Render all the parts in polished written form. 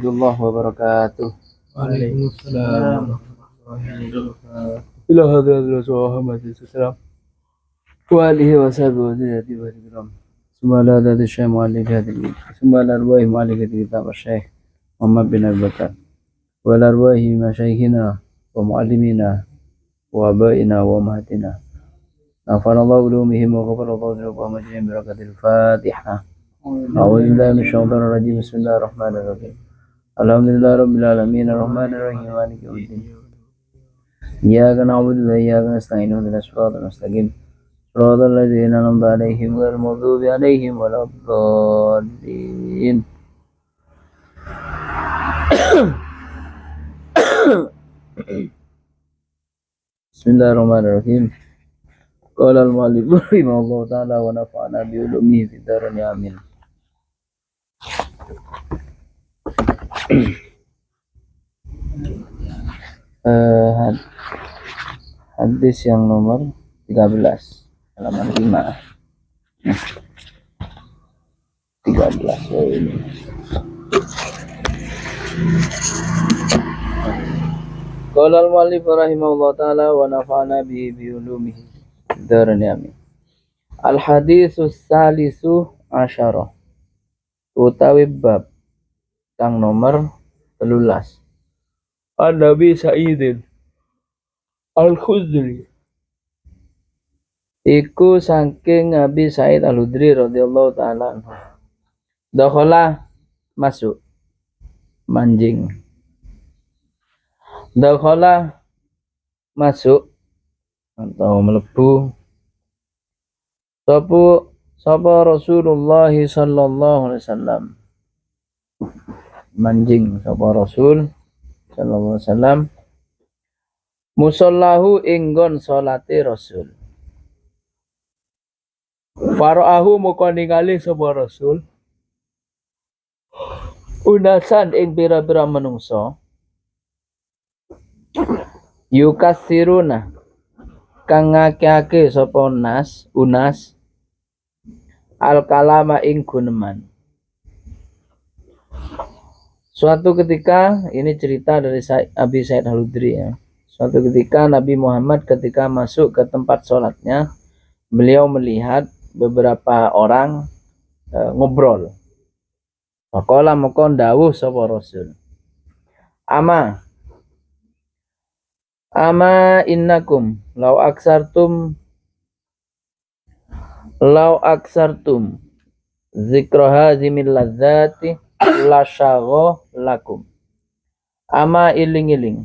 warahmatullahi wabarakatuh. Waalaikumsalam warahmatullahi wabarakatuh. Ila hadratil Muhammadin sallallahu wa alihi wa sahbihi wa ziyati wa ikram. Sumala hadati Syekh Mu'allim hadil. Sumala arwahi Mu'allim kitab Syekh Muhammad bin Abi Bakar. Wa arwahi masyayikhina wa mu'allimina wa abaina wa ummahatina. Nafanallahu ulumihim wa ghafarallahu dzunubahum ajma'in bi barakatil Fatihah. A'udzu billahi minasyaitonir rajim. Bismillahirrahmanirrahim. Alhamdulillahi rabbil alamin arrahmanir rahim maliki yaumiddin. Iyyaka na'budu wa iyyaka nasta'in ihdinas siratal mustaqim siratal ladzina an'amta 'alaihim ghairil maghdubi 'alaihim waladdallin. Bismillahirrahmanirrahim. Qala al-mu'allif rahimahullahu ta'ala wa nafa'ana bi ulumihi fid dharain amin. Hadis yang nomor 13 halaman 5 13 ini. Qala al-mu'allif rahimahullah ta'ala wa nafa'ana bi ulumihi dzarain amin. Al-haditsus salisu asyara utawi bab kang nomor 13. An-Nabi Sa'idin Al-Khudri iku saking Nabi Sa'id Al-Khudri radhiyallahu ta'ala anhu. Dakhala masuk manjing. Dakhala masuk atau melebu sapa Rasulullah sallallahu alaihi wasallam. Manjing sapa Rasul sallallahu alaihi wasallam musallahu inggon salate Rasul. Faraahu moko ningali sapa Rasul unasan ing pira-pira manungsa yukasiruna kang ngakeh sapa unas al kalama ing guneman. Suatu ketika, ini cerita dari Abi Sa'id Al-Khudri ya. Suatu ketika Nabi Muhammad ketika masuk ke tempat sholatnya, beliau melihat beberapa orang ngobrol. Faqala moko ndawuh sapa Rasul. Ama innakum law aksartum zikra hazimil ladzati lasyagho lakum. Ama iling-iling.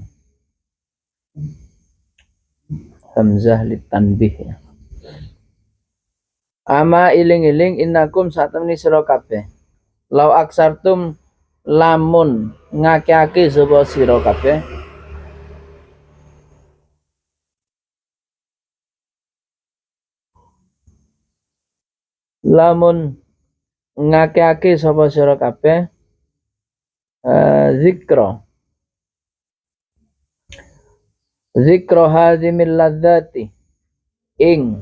Hamzah litanbih ya. Ama iling-iling innakum satemni sira kabeh. Law aksartum lamun ngake-ake sapa sira kabeh. Lamun ngake-ake sapa sira kabeh zikra hazimil ladzati ing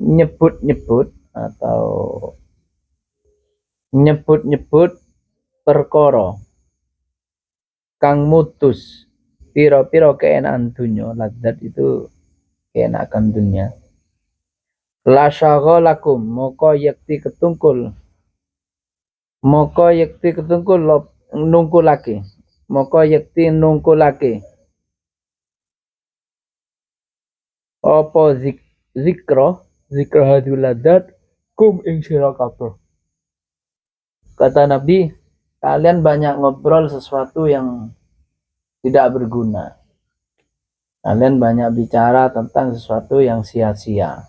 nyebut-nyebut atau nyebut-nyebut perkara kang mutus pira-pira keenakan dunya. Ladzat itu keenakan dunya. La syagalakum moko yakti ketungkul nungkulake apa zikra hadil ladzat kum ing sira kabeh. Kata Nabi, kalian banyak ngobrol sesuatu yang tidak berguna. Kalian banyak bicara tentang sesuatu yang sia-sia.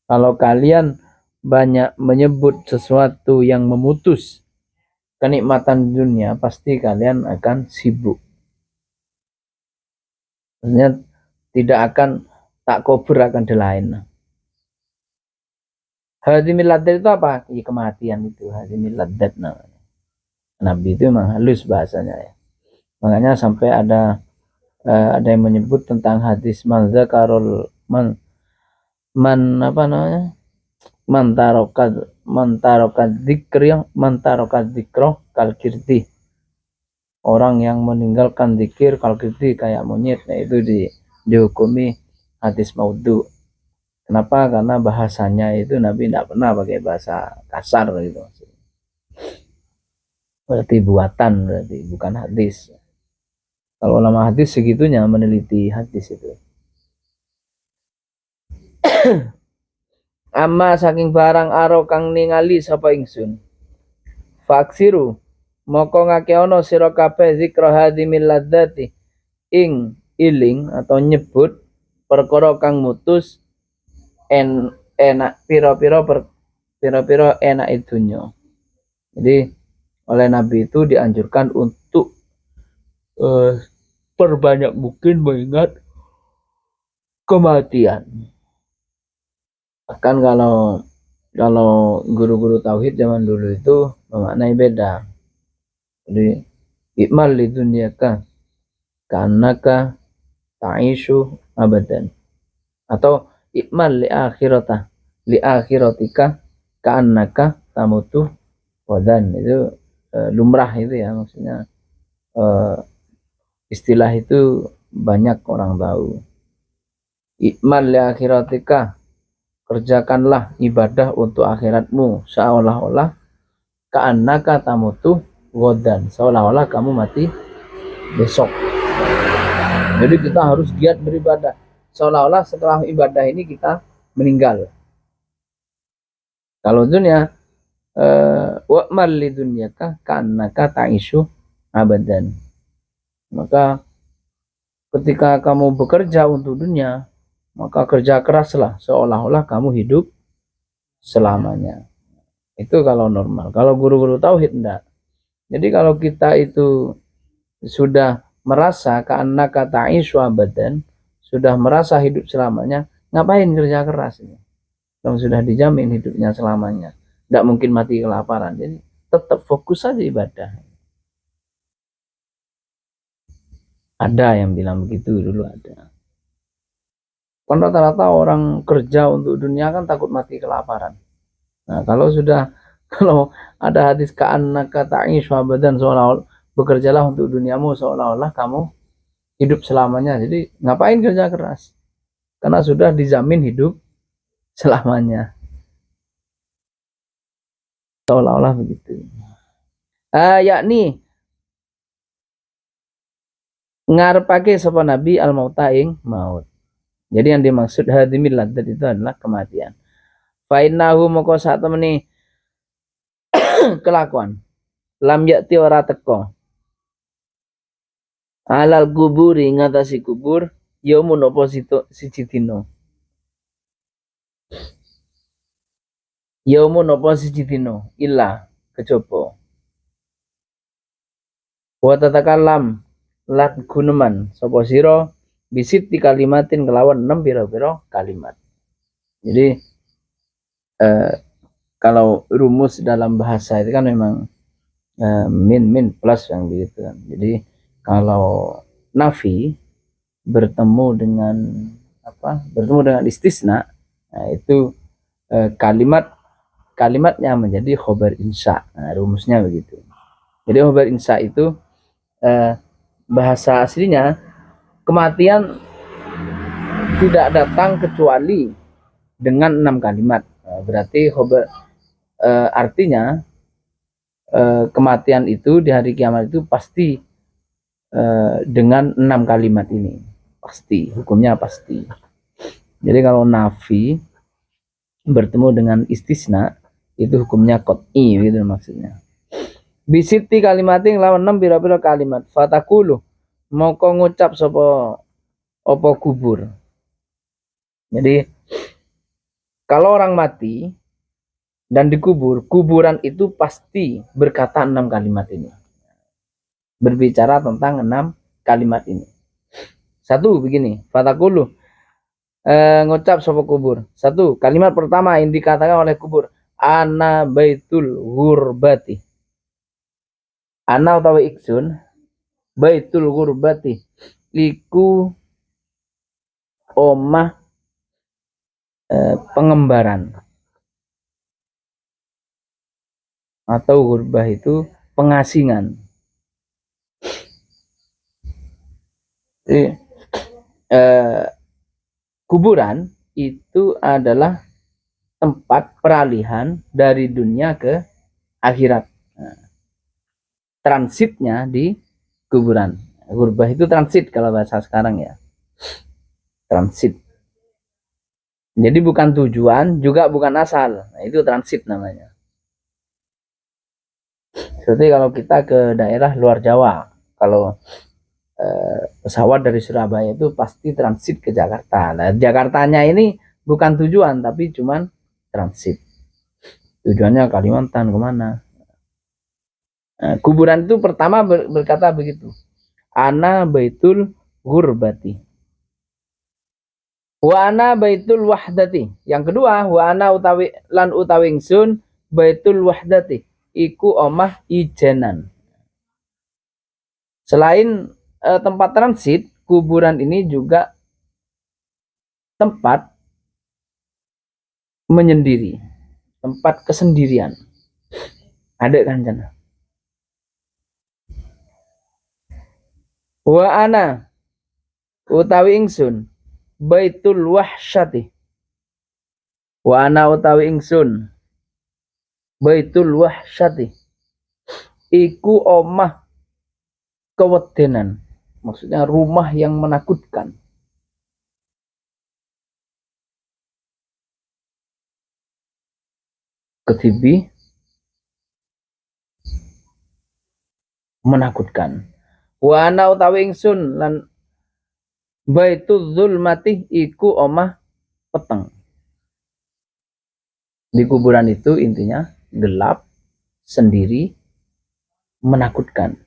Kalau kalian banyak menyebut sesuatu yang memutus kenikmatan dunia, pasti kalian akan sibuk. Maksudnya tidak akan tak kober akan lain. Hadimil ladzat itu apa? Ya, kematian itu hadimil ladzat namanya. Nabi itu memang halus bahasanya ya. Makanya sampai ada yang menyebut tentang hadis man tarokat dzikro kal kirti. orang yang meninggalkan zikir kalkiti kayak monyet, nah itu dihukumi hadis maudhu. Kenapa? Karena bahasanya itu Nabi tidak pernah pakai bahasa kasar gitu. Berarti buatan, berarti bukan hadis. Kalau ulama hadis segitunya meneliti hadis itu. Amma saking barang aro kang ningali sapa ingsun. Faksiru moko ngakeono sira kabeh zikra hadimil ladzati ing iling atau nyebut perkara kang mutus enak pira-pira enak itunya. Jadi oleh Nabi itu dianjurkan untuk perbanyak mungkin mengingat kematian. Bahkan kalau guru-guru tauhid zaman dulu itu memaknai beda. Jadi ikmal li dunyaka kanaka ta'ishu abadan, atau ikmal li akhiratika kanaka tamutu wadan. Itu lumrah itu ya, maksudnya istilah itu banyak orang tahu. Ikmal li akhiratika, kerjakanlah ibadah untuk akhiratmu seolah-olah ka'annaka tamutu godan, seolah-olah kamu mati besok. Jadi kita harus giat beribadah seolah-olah setelah ibadah ini kita meninggal. Kalau dunia wa'mal li dunyaka ka'annaka ta'ishu abadan. Maka ketika kamu bekerja untuk dunia, maka kerja keraslah seolah-olah kamu hidup selamanya. Itu kalau normal. Kalau guru-guru tauhid enggak. Jadi kalau kita itu sudah merasa ka'annaka ta'ishu abadan, sudah merasa hidup selamanya, ngapain kerja keras ini? Kalau sudah dijamin hidupnya selamanya, enggak mungkin mati kelaparan. Jadi tetap fokus saja ibadah. Ada yang bilang begitu dulu, ada. Kan rata-rata orang kerja untuk dunia kan takut mati kelaparan. Nah, kalau ada hadis ka'annaka ta'ishu abadan, seolah-olah bekerjalah untuk duniamu seolah-olah kamu hidup selamanya. Jadi ngapain kerja keras? Karena sudah dijamin hidup selamanya. Seolah-olah begitu. Yakni ngarepake sapa Nabi al-mauta ing maut. Jadi yang dimaksud hadimil ladzat itu adalah kematian. Fa innahu moko sak temene kelakuan lam yakti ora teko alal kuburi ngatasi kubur yaumun apa siji dina. Yaumun apa siji dina illa kejaba. Wa tatakallam lat guneman sapa sira bisit di kalimatin kelawan 6 pira-pira kalimat. Jadi kalau rumus dalam bahasa itu kan memang min plus yang begitu kan. Jadi kalau nafi bertemu dengan istisna, nah itu kalimatnya menjadi khobar insya. Nah, rumusnya begitu. Jadi khobar insya itu bahasa aslinya kematian tidak datang kecuali dengan 6 kalimat. Berarti artinya kematian itu di hari kiamat itu pasti dengan 6 kalimat ini. Pasti, hukumnya pasti. Jadi kalau nafi bertemu dengan istisna itu hukumnya qat'i gitu maksudnya. Bisiti kalimatin lawan 6 pira-pira kalimat. Fatakulu moko ngucap sapa apa kubur. Jadi kalau orang mati dan dikubur, kuburan itu pasti berkata 6 kalimat ini. Berbicara tentang 6 kalimat ini. Satu begini, fatakulu ngucap sapa kubur. Satu, kalimat pertama yang dikatakan oleh kubur, ana baitul ghurbati. Ana utawa iksun baitul ghurbati iku omah pengembaran, atau gurbah itu pengasingan. Jadi, kuburan itu adalah tempat peralihan dari dunia ke akhirat. Nah, transitnya di kuburan. Gurbah itu transit kalau bahasa sekarang ya. Transit. Jadi bukan tujuan, juga bukan asal. Nah, itu transit namanya. Seperti kalau kita ke daerah luar Jawa, kalau pesawat dari Surabaya itu pasti transit ke Jakarta. Nah, Jakartanya ini bukan tujuan, tapi cuman transit. Tujuannya Kalimantan kemana? Nah, kuburan itu pertama berkata begitu. Ana baitul gurbati. Wa ana baitul wahdati. Yang kedua, wa ana utawi lan utawi ingsun baitul wahdati. Iku omah ijenan. Selain tempat transit, kuburan ini juga tempat menyendiri, tempat kesendirian. Ada kan jana? Wa ana utawi ingsun baitul wahsyati. Wa ana utawi ingsun baitul wahsyati. Iku omah kewedenan. Maksudnya rumah yang menakutkan. Ketibi menakutkan. Wa ana utawi ingsun lan baitul zulmati iku omah peteng. Di kuburan itu intinya gelap, sendiri, menakutkan.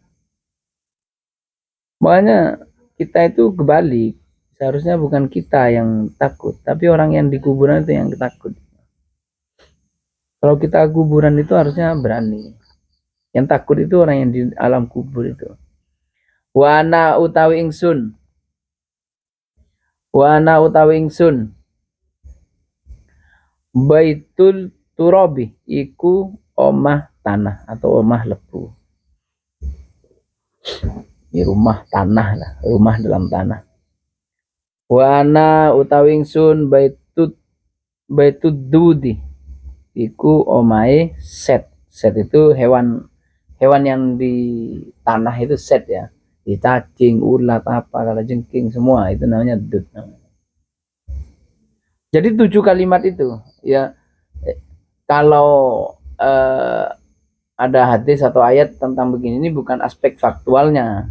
Makanya kita itu kebalik. Seharusnya bukan kita yang takut, tapi orang yang di kuburan itu yang takut. Kalau kita kuburan itu harusnya berani. Yang takut itu orang yang di alam kubur itu. Wana utawi ingsun. Wana utawi ingsun. Baitul turabi iku omah tanah atau omah lebu. Ini rumah tanah lah, rumah dalam tanah. Wana utawi ingsun baitud dudi iku omae set. Set itu hewan yang di tanah itu set ya. Di cacing, ulat, apa, kalau jengking semua itu namanya dud. Jadi 7 kalimat itu ya. Kalau ada hadis atau ayat tentang begini, ini bukan aspek faktualnya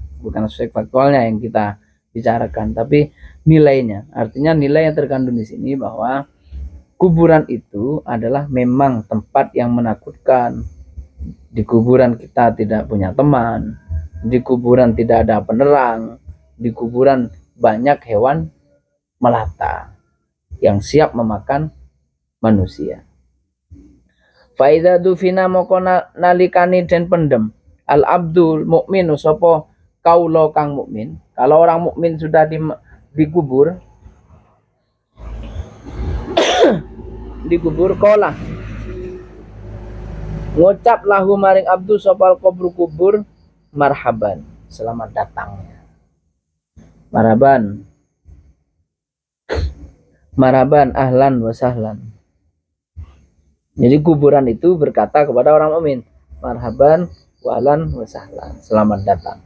yang kita bicarakan, tapi nilainya. Artinya nilai yang terkandung di sini bahwa kuburan itu adalah memang tempat yang menakutkan. Di kuburan kita tidak punya teman, di kuburan tidak ada penerang, di kuburan banyak hewan melata yang siap memakan manusia. Faida dufina moko nalikani den pendem al abdul mukminu sapa kaulo kang mukmin. Kalau orang mukmin sudah dikubur kolah ngucap lahu maring abdu sopal kubur marhaban, selamat datang. Marhaban ahlan wa sahlan. Jadi kuburan itu berkata kepada orang mukmin, marhaban wa ahlan wa sahlan, selamat datang.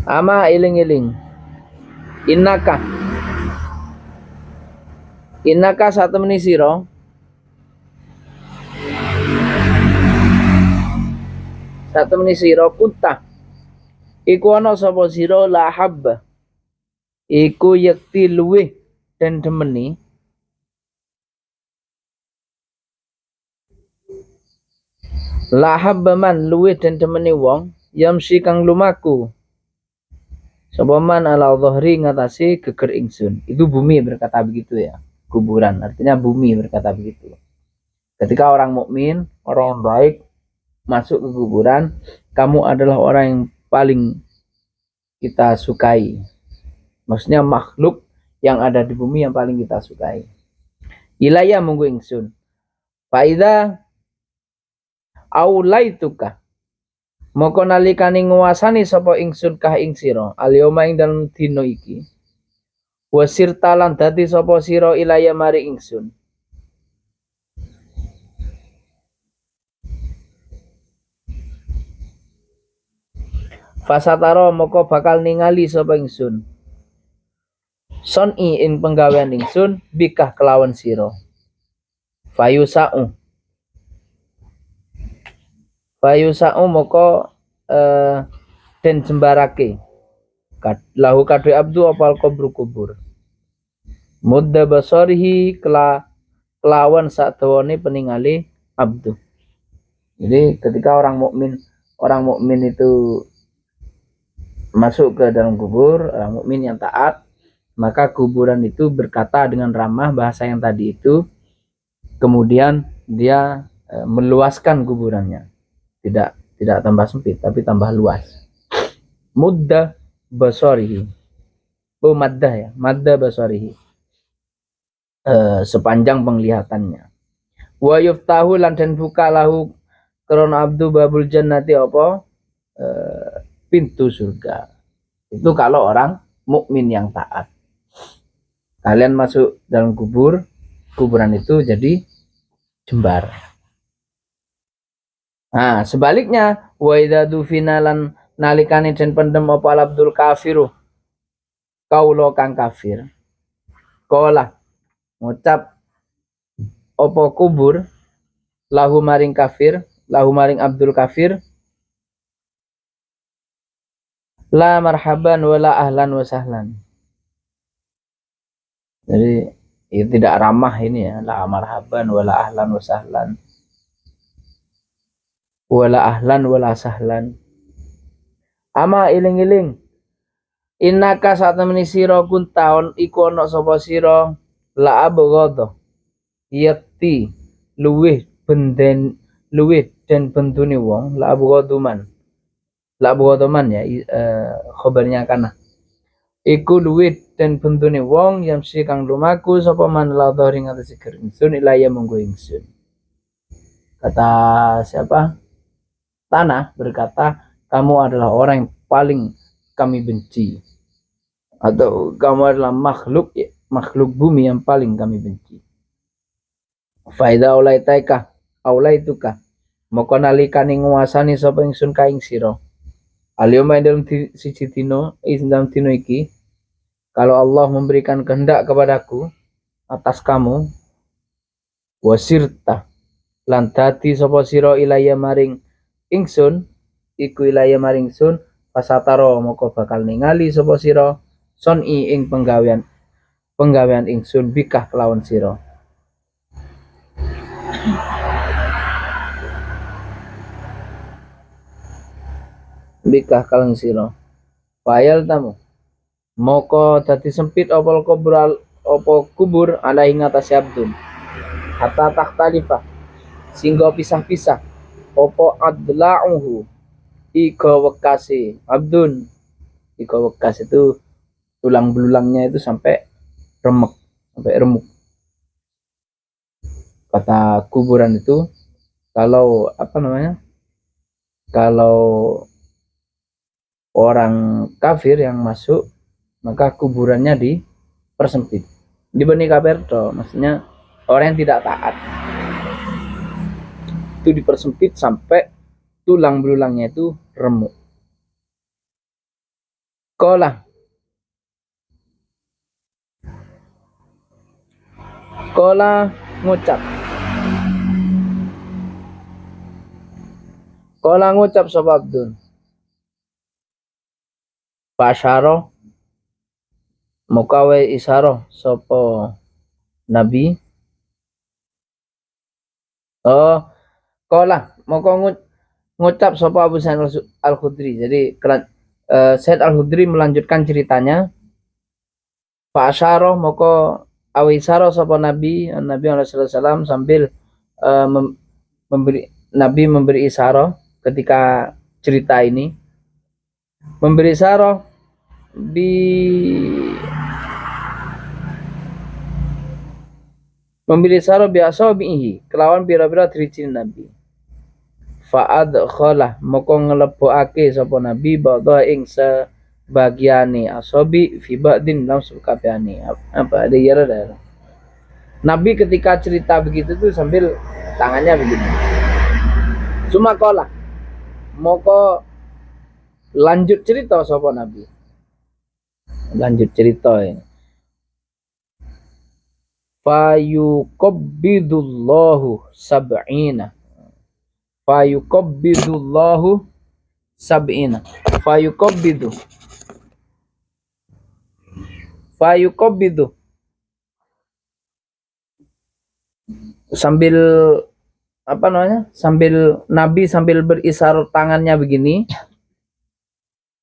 Ama iling-iling, innaka satu menisiro kunta iku ana sapa sira la habba iku yakti luweh dan demeni la habba man luweh dan demeni wong yamsi kang lumaku sapa man ala dhahri ngatasi geger ingsun. Itu bumi berkata begitu ya. Kuburan artinya bumi berkata begitu. Ketika orang mukmin, orang baik masuk ke kuburan, kamu adalah orang yang paling kita sukai. Maksudnya makhluk yang ada di bumi yang paling kita sukai. Ilaya munggu ingsun. Faida aulaituka Moko nalikane nguasani sapa ingsun kah ing sira alyoma ing dalem dina iki wasir talan dadi sapa sira ilaya mari ingsun fasataro moko bakal ningali sapa ingsun son ing penggawean ingsun bikah kelawan sira Fayusa'u moko den jembarake lahu kadhe abdu opal kubur mudda basarihi kelawan sadawane peningale abdu. Jadi ketika orang mukmin itu masuk ke dalam kubur, orang mukmin yang taat, maka kuburan itu berkata dengan ramah bahasa yang tadi itu, kemudian dia meluaskan kuburannya. Tidak tambah sempit tapi tambah luas. Mudda basarihi. Madda basarihi. Sepanjang penglihatannya. Wa yuftahu lan den buka lahu krana abdu babul jannati apa? Pintu surga. Itu kalau orang mukmin yang taat. Kalian masuk dalam kuburan itu jadi jembar. Nah, sebaliknya wa idza dufina lan nalikane den pendem apa abdul kafiru kaulo kang kafir. Kola ngucap apa kubur lahu maring abdul kafir la marhaban wala ahlan wa sahlan. Jadi itu tidak ramah ini ya, la marhaban wala ahlan wa sahlan. Wala ahlan wala sahlan. Ama iling-iling innaka satamani sira kuntaun iku ana sapa sira la abghadha yati luwih den bendune wong la abghadhuman ya khabarnya kana iku luwih den bendune wong yang kang lumaku sapa man la dharing atase ingsun ilaya monggo ingsun. Kata siapa? Tanah berkata, kamu adalah orang yang paling kami benci. Atau kamu adalah makhluk bumi yang paling kami benci. Faida aulaituka moko nalikane nguasani sapa ingsun ka ing sira. Alyoma dalam siji dina dalam dina iki kalau Allah memberikan kehendak kepadaku atas kamu wasirta lan dadi sapa sira ilaya maring ingsun iku ilaya maring ingsun pasataro moko bakal ningali sapa sira son ing penggawean ingsun bikah kelawan sira. Bikah kelawan sira. Fayal tamu moko dadi sempit apa kubur ala ing atase abdun hatta takhtalifah singgo pisah-pisah opo adla'uhu ika wekasi abdun. Ika wekas itu tulang belulangnya itu sampai remuk. Kata kuburan itu kalau kalau orang kafir yang masuk maka kuburannya dipersempit. Dibeni kafir toh, maksudnya orang yang tidak taat itu dipersempit sampai tulang belulangnya itu remuk. Kola ngucap sapa Abdul Pasyaro mukawe isaro sapa Nabi. Kola moko ngucap sapa Abu Sa'id Al-Khudri. Jadi Said Al-Khudri melanjutkan ceritanya. Pasyaro moko awe isaro sapa Nabi sallallahu alaihi wasallam sambil memberi isaro ketika cerita ini. Memberi isaro biasa bihi kelawan pira-pira diricin Nabi. Fa'adkhalah moko nglebokake sapa nabi ba'dha ing sebagiane asobi fi ba'din dalam kabehane. Apa ada ya ada. Nabi ketika cerita begitu tuh sambil tangannya begini. Cuma kola moko lanjut cerita sapa nabi. Lanjut cerita ini. Fayuqabbidullahu sab'ina. Fayuqabbidullahu sab'ina. Fayuqabbidu sambil apa namanya? Sambil Nabi sambil berisyarat tangannya begini.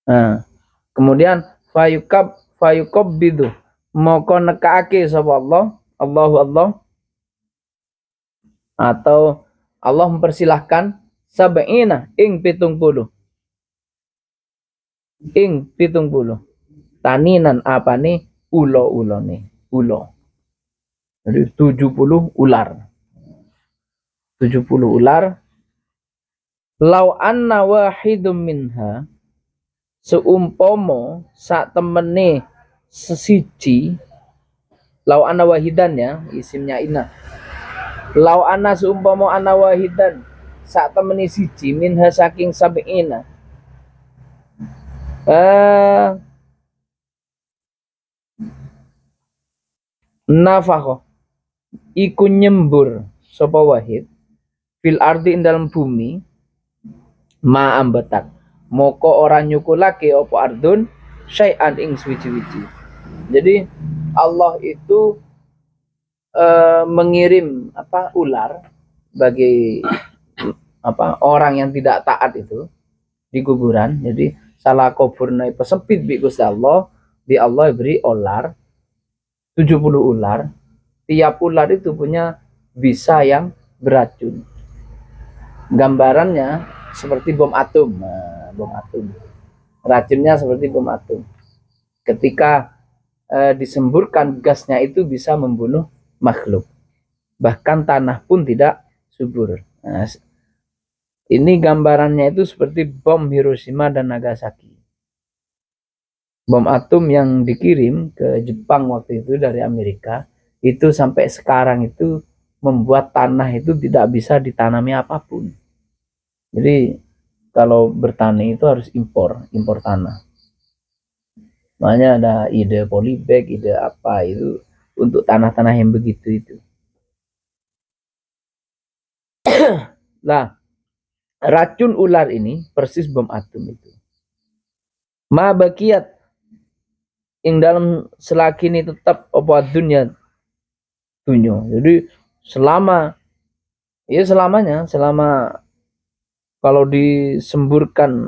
Nah, kemudian fayuqabbidu moko nekaake sapa Allah, Allah atau Allah mempersilahkan sab'ina ing 70. Ing 70. Taninan apa nih? Ulo-ulone. Ulo. Jadi 70 ular. 70 ular. Lau anna wahidum minha seumpama sak temene sesiji. Lau anna wahidan ya, isimnya inna. Lau anna seumpama anna wahidan sak temene siji minha saking sab'ina. Nafakho iku nyembur sapa wahid fil ardi ing dalam bumi ma ambetak moko ora nyukulake apa ardun syai'an ing suwi-wiji. Jadi Allah itu mengirim ular bagi orang yang tidak taat itu di kuburan. Jadi salah kuburna pesempit bi Gusti Allah, di Allah beri ular 70 ular. Tiap ular itu punya bisa yang beracun. Gambarannya seperti bom atom. Nah, bom atom. Racunnya seperti bom atom. Ketika disemburkan gasnya itu bisa membunuh makhluk. Bahkan tanah pun tidak subur. Nah, ini gambarannya itu seperti bom Hiroshima dan Nagasaki. Bom atom yang dikirim ke Jepang waktu itu dari Amerika, itu sampai sekarang itu membuat tanah itu tidak bisa ditanami apapun. Jadi kalau bertani itu harus impor tanah. Makanya ada ide polybag, ide apa itu untuk tanah-tanah yang begitu itu. Nah, racun ular ini persis bom atom itu. Ma bakiyat ing dalam selagi ini tetap apa dunia. Jadi selamanya selama kalau disemburkan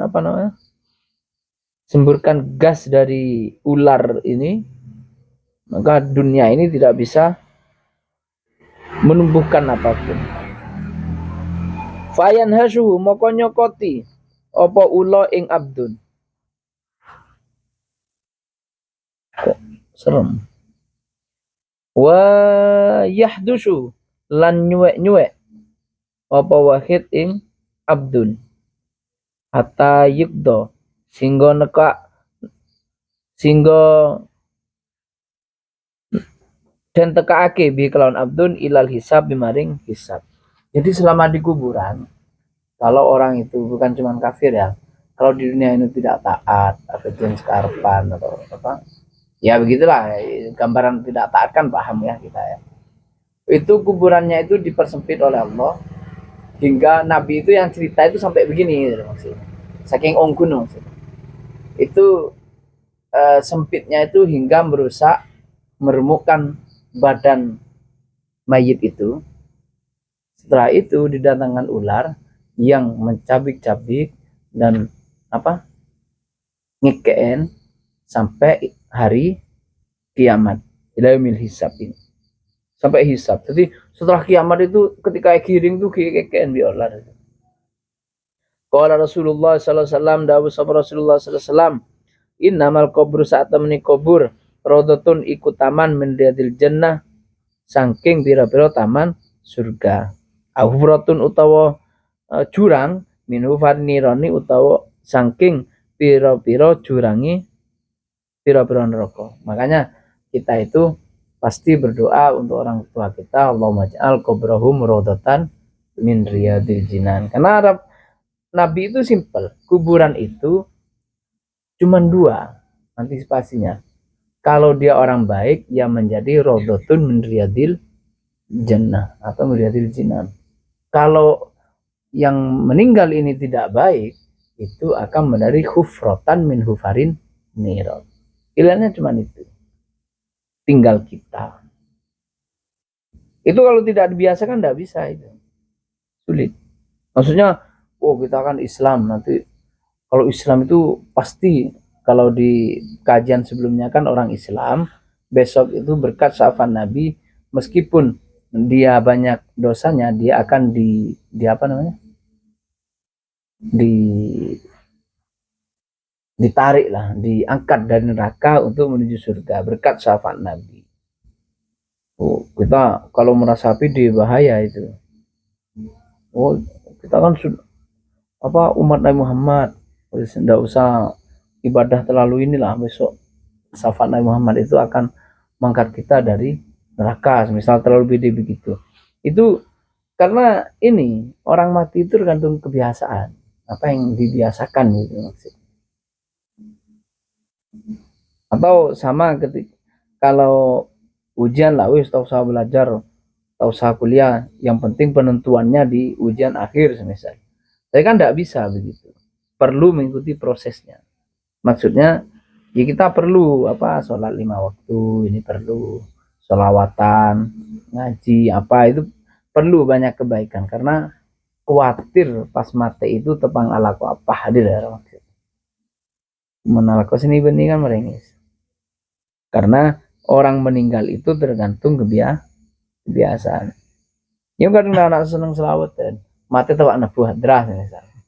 semburkan gas dari ular ini, maka dunia ini tidak bisa menumbuhkan apapun. Fayan hasuhu moko nyokoti apa ula ing abdun. Kok serem. Wa yahdusu lan nyuwek apa wahid ing abdun. Hatta yukdo singgo dan tekaake bi kelawan abdun ilal hisab bimaring hisab. Jadi selama di kuburan, kalau orang itu bukan cuma kafir ya, kalau di dunia ini tidak taat atau jenis kearpan atau apa, ya begitulah gambaran tidak taat kan, paham ya kita ya. Itu kuburannya itu dipersempit oleh Allah hingga Nabi itu yang cerita itu sampai begini maksudnya. Saking onggun maksudnya. Itu sempitnya itu hingga merusak meremukkan badan mayit itu. Setelah itu didatangkan ular yang mencabik-cabik dan ngekeen sampai hari kiamat. Ilaumil hisab ini. Sampai hisab. Jadi setelah kiamat itu ketika giring tuh ngekeen di ular. Qala Rasulullah sallallahu alaihi wasallam, dawuh Rasulullah sallallahu alaihi wasallam, innamal qabru saat temeni kubur rodatun iku taman min riyadil jannah, saking pira-pira taman surga. Ahufratun utawa jurang minhu farnironi utawa saking pira-pira jurangi pira-pira neraka. Makanya kita itu pasti berdoa untuk orang tua kita, Allahumma ja'al qubrahum rawdatan min riyadil jinan. Karena Nabi itu simpel, kuburan itu cuma dua antisipasinya. Kalau dia orang baik, ya menjadi rawdatun min riyadil jannah atau min riyadil jinan. Kalau yang meninggal ini tidak baik, itu akan menjadi hufrotan min hufarin nirot. Pilihannya cuma itu. Tinggal kita. Itu kalau tidak dibiasakan tidak bisa itu. Sulit. Maksudnya, kita kan Islam, nanti kalau Islam itu pasti, kalau di kajian sebelumnya kan orang Islam besok itu berkat syafaat Nabi, meskipun dia banyak dosanya, dia akan ditarik lah, diangkat dari neraka untuk menuju surga berkat syafaat Nabi. Kita kalau merasa pede bahaya itu. Kita kan umat Nabi Muhammad, tidak usah ibadah terlalu inilah, besok syafaat Nabi Muhammad itu akan mengangkat kita dari neraka, misal terlalu pede begitu. Itu karena ini orang mati itu tergantung kebiasaan, apa yang dibiasakan gitu maksudnya. Atau sama ketika kalau ujian lah, tak usah belajar, tak usah kuliah, yang penting penentuannya di ujian akhir semisal. Tapi kan tidak bisa begitu, perlu mengikuti prosesnya. Maksudnya ya kita perlu sholat 5 waktu, ini perlu sholawatan, ngaji, itu perlu banyak kebaikan, karena khawatir pas mati itu tepang alaku apa hadir ya maksud. Menalaku sini benih kan merengis. Karena orang meninggal itu tergantung kebiasaan. Yang kadang anak seneng selawat dan mati tawak nebuh hadras misalnya.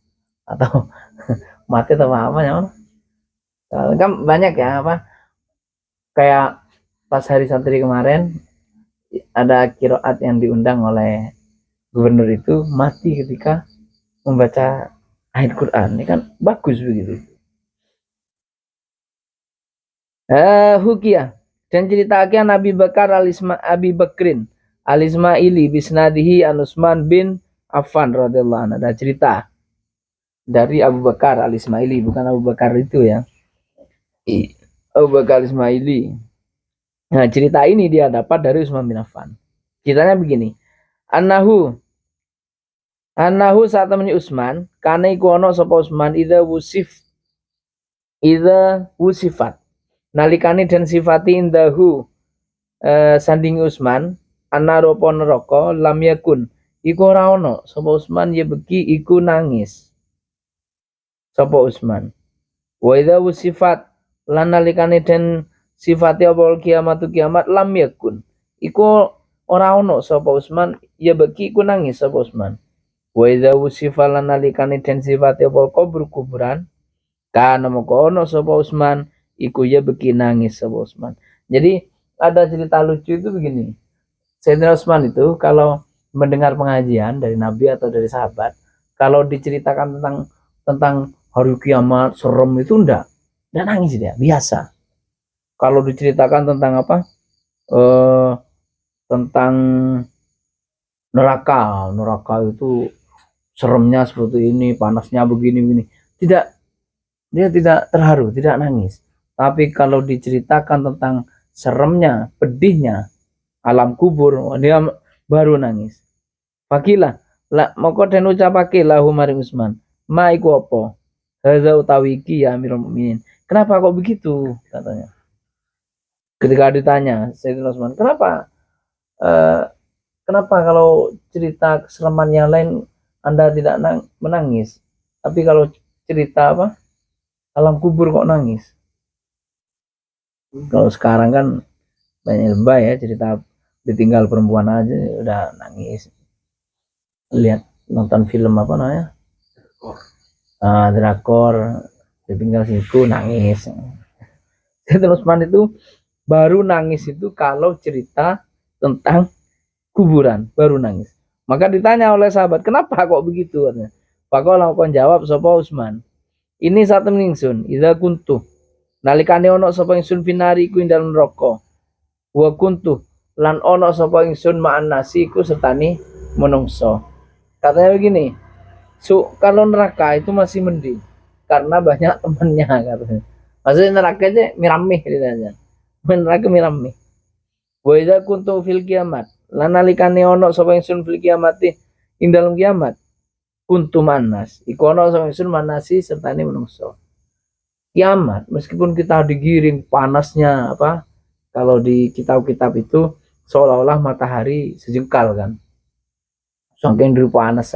Atau mati tawak apa ya? Kan banyak ya kayak pas hari santri kemarin ada kiroat yang diundang oleh gubernur itu mati ketika membaca ayat Quran. Ini kan bagus begitu. Hukiyah dan ceritakan Nabi Bakar Abi Bakrin al-Ismaili bisnadihi an Utsman bin Affan radhiyallahu anhu. Ada cerita dari Abu Bakar al-Ismaili, bukan Abu Bakar itu ya, Abu Bakar al-Ismaili. Nah, cerita ini dia dapat dari Utsman bin Affan. Ceritanya begini, Annahu saat temen Utsman kana iku ana sapa Utsman idza wusifat nalikane dan sifati indahu sanding Utsman anaropo neraka lam yakun iku ora ana sapa Utsman ya beki iku nangis sapa Utsman. Wa idza wusifat lan nalikane den sifati apa kiamat lam yakun iku ora ana sapa Utsman ya beki iku nangis sapa Utsman. Wa idza wusifat lan nalikane den sifati apa kuburan kana moko ana sapa Utsman iku ya beki nangis sapa Utsman. Jadi ada cerita lucu itu begini. Sayyidina Utsman itu kalau mendengar pengajian dari Nabi atau dari sahabat, kalau diceritakan tentang hari kiamat serem itu enggak nangis dia, biasa. Kalau diceritakan tentang tentang neraka itu seremnya seperti ini, panasnya begini, dia tidak terharu, tidak nangis. Tapi kalau diceritakan tentang seremnya, pedihnya alam kubur, dia baru nangis. Fakilah, moko den ucapake lahu maring Utsman, ma iku apa? Hadza utawi iki ya Amirul Mukminin. Kenapa kok begitu? Katanya. Ketika ditanya Sayyidina Utsman, kenapa kalau cerita kesereman yang lain Anda tidak menangis, tapi kalau cerita alam kubur kok nangis? Kalau sekarang kan banyak lebay ya, cerita ditinggal perempuan aja udah nangis. Lihat nonton film drakor, ditinggal siku nangis. Terus itu baru nangis itu kalau cerita tentang kuburan, baru nangis. Maka ditanya oleh sahabat, kenapa kok begitu? Faqala kon jawab sapa Utsman, ini saat temen ingsun idza kuntu nalikane ono sapa ingsun finari iku ing dalem neraka, wa kuntu lan ono sapa ingsun ma'an nasi iku sertane menungso. Katanya begini, kalau neraka itu masih mending karena banyak temannya katanya. Maksudnya neraka aja miramih katanya. Neraka miramih. Wa idza kuntu fil kiamat lan nalikane ono sapa ingsun fil kiamati ing dalem kiamat kuntu manas iku ono sapa ingsun manasi sertane menungso. Kiamat meskipun kita digiring panasnya apa, kalau di kitab-kitab itu seolah-olah matahari sejengkal kan, saking dari panas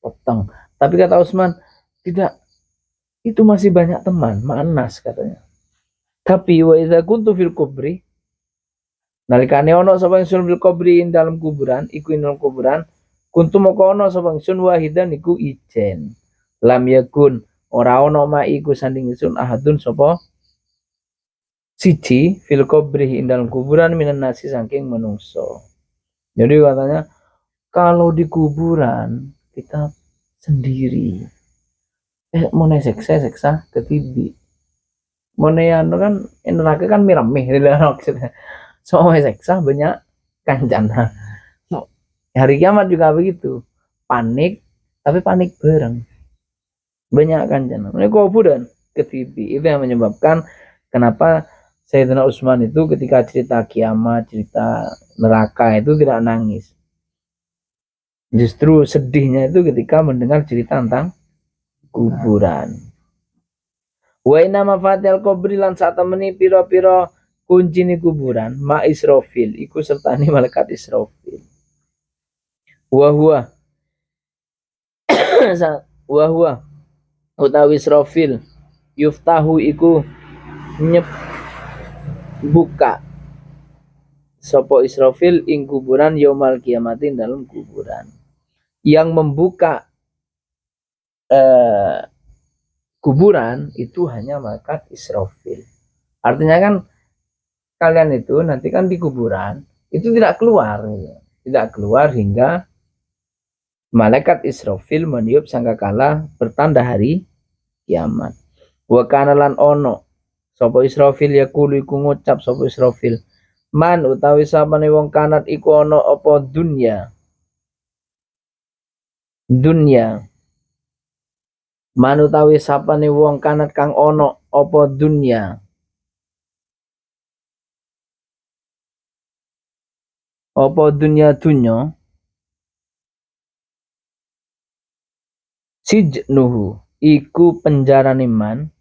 potong. Tapi kata Utsman tidak, itu masih banyak teman manas katanya. Tapi wa idza kuntu fil kubri nalikane ono sapa ingsun fil kubri ing dalam kuburan iku ing dalam kuburan kuntu moko ono sapa ingsun wahidan iku ijen lam yakun ora ono ma iku sanding ingsun ahadun sapa siji fil kubri ing dalam kuburan minan nasi saking menungso. Jadi katanya kalau di kuburan kita sendiri, mau seksa ketibi, mau anu kan neraka kan miramih maksudnya, semua seksa banyak kancana. Hari kiamat juga begitu, panik tapi panik bareng, banyak kancana. Ini kuburan ketibi itu yang menyebabkan kenapa Sayyidina Utsman itu ketika cerita kiamat, cerita neraka itu tidak nangis. Justru sedihnya itu ketika mendengar cerita tentang kuburan. Wa inna mafatil kubri lan sak temeni pira-pira kuncine kuburan ma Israfil iku sertane malaikat Israfil. Wa huwa utawi Israfil yuftahu iku buka sapa Israfil ing kuburan yaumal kiamatin dalam kuburan. Yang membuka kuburan itu hanya malaikat Israfil. Artinya kan kalian itu nanti kan di kuburan itu tidak keluar, tidak keluar hingga malaikat Israfil meniup sangkakala bertanda hari kiamat. Wa kana lan ono sapa Israfil yaqulu iku ngucap sapa Israfil man utawi sapane wong kanat iku ono apa dunya manutawi sapane wong kanat kang ono apa dunya dunya sijnuhu iku penjarane man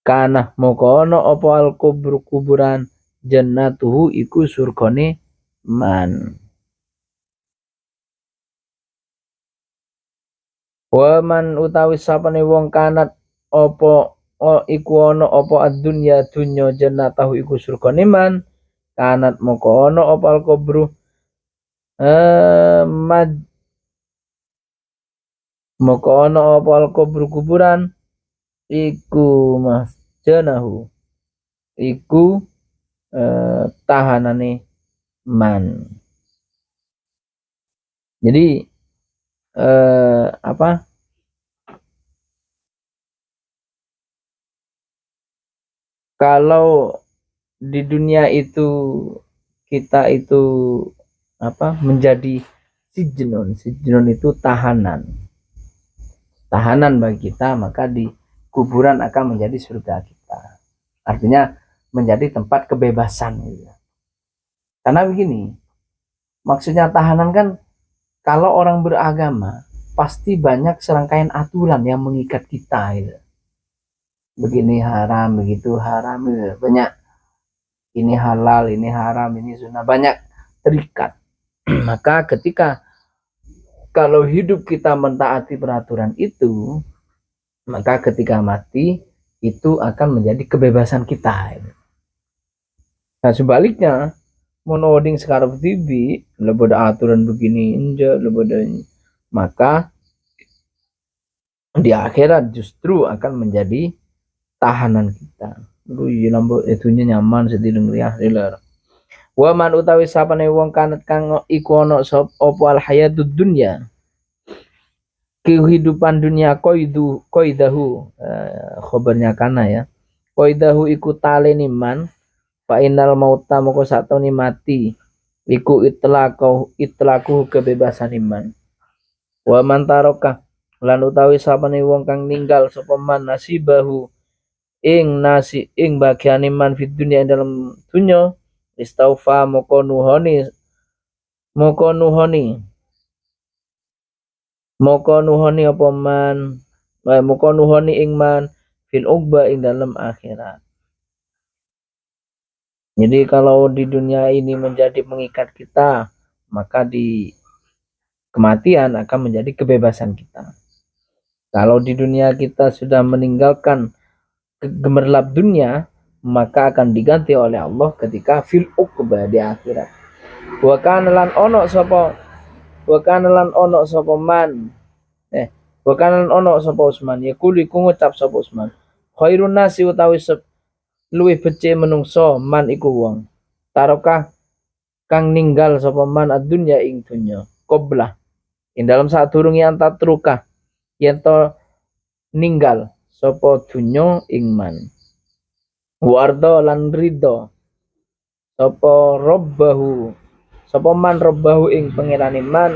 kana moko ono apa al kuburan jannatuhu iku surgane man. Waman utawi sapane wong kanat apa iku ana apa ad-dunya dunya jannatahu iku surgane man kanat moko ana apa al-kubru moko ana apa al-kubru kuburan iku masjanahu iku tahanane man. Jadi kalau di dunia itu kita itu menjadi sijnun itu tahanan bagi kita, maka di kuburan akan menjadi surga kita, artinya menjadi tempat kebebasan gitu. Karena begini, maksudnya tahanan kan kalau orang beragama pasti banyak serangkaian aturan yang mengikat kita gitu. Begini haram, begitu haram gitu. Banyak, ini halal, ini haram, ini sunnah, banyak terikat. Maka ketika kalau hidup kita mentaati peraturan itu, maka ketika mati itu akan menjadi kebebasan kita gitu. Nah sebaliknya monoding sekarang TV lebih ada aturan begini inja lebih ada, maka di akhirat justru akan menjadi tahanan kita. Lu nambah itunya nyaman sedih ngeriah. Wa man utawi sapane wong kanat kang iku ana sapa al hayatud dunya kehidupan dunia koidahu khobarnya kana ya koidahu iku taleni man fa innal mauta moko satone mati iku itlaku kebebasan iman wa man taraka lan utawi sapane wong kang ninggal sapa man nasibahu ing bagian iman fid dunya dalam dunya istaufa moko nuhoni apa man moko nuhoni ing man fil uqba ing dalam akhirat. Jadi kalau di dunia ini menjadi mengikat kita, maka di kematian akan menjadi kebebasan kita. Kalau di dunia kita sudah meninggalkan gemerlap dunia, maka akan diganti oleh Allah ketika fil uqba di akhirat. Wa kana lan ono sapa man wa kana lan ono sapa Usman yaqulu iku ngucap sapa Usman khairun nasi utawi luwih becik menungso man iku wong tarokah kang ninggal sapa man ad-dunya ing dunya qablah ing dalam sadurunge antatruka yen to ninggal sapa dunya ing man warda lan ridho sapa man robbahu ing pangerane man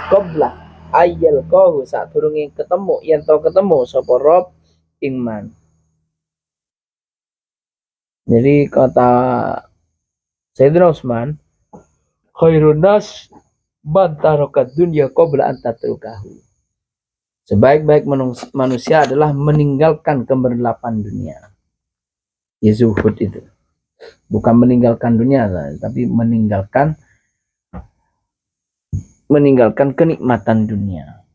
qablah ayyal qahu sadurunge ketemu yen to ketemu sapa rob ing man. Jadi kata Sayyidina Utsman, khairun nas man taraka dunya qabla an tatrukahu. Sebaik-baik manusia adalah meninggalkan keberlapan dunia. Ya zuhud itu. Bukan meninggalkan dunia, tapi meninggalkan kenikmatan dunia.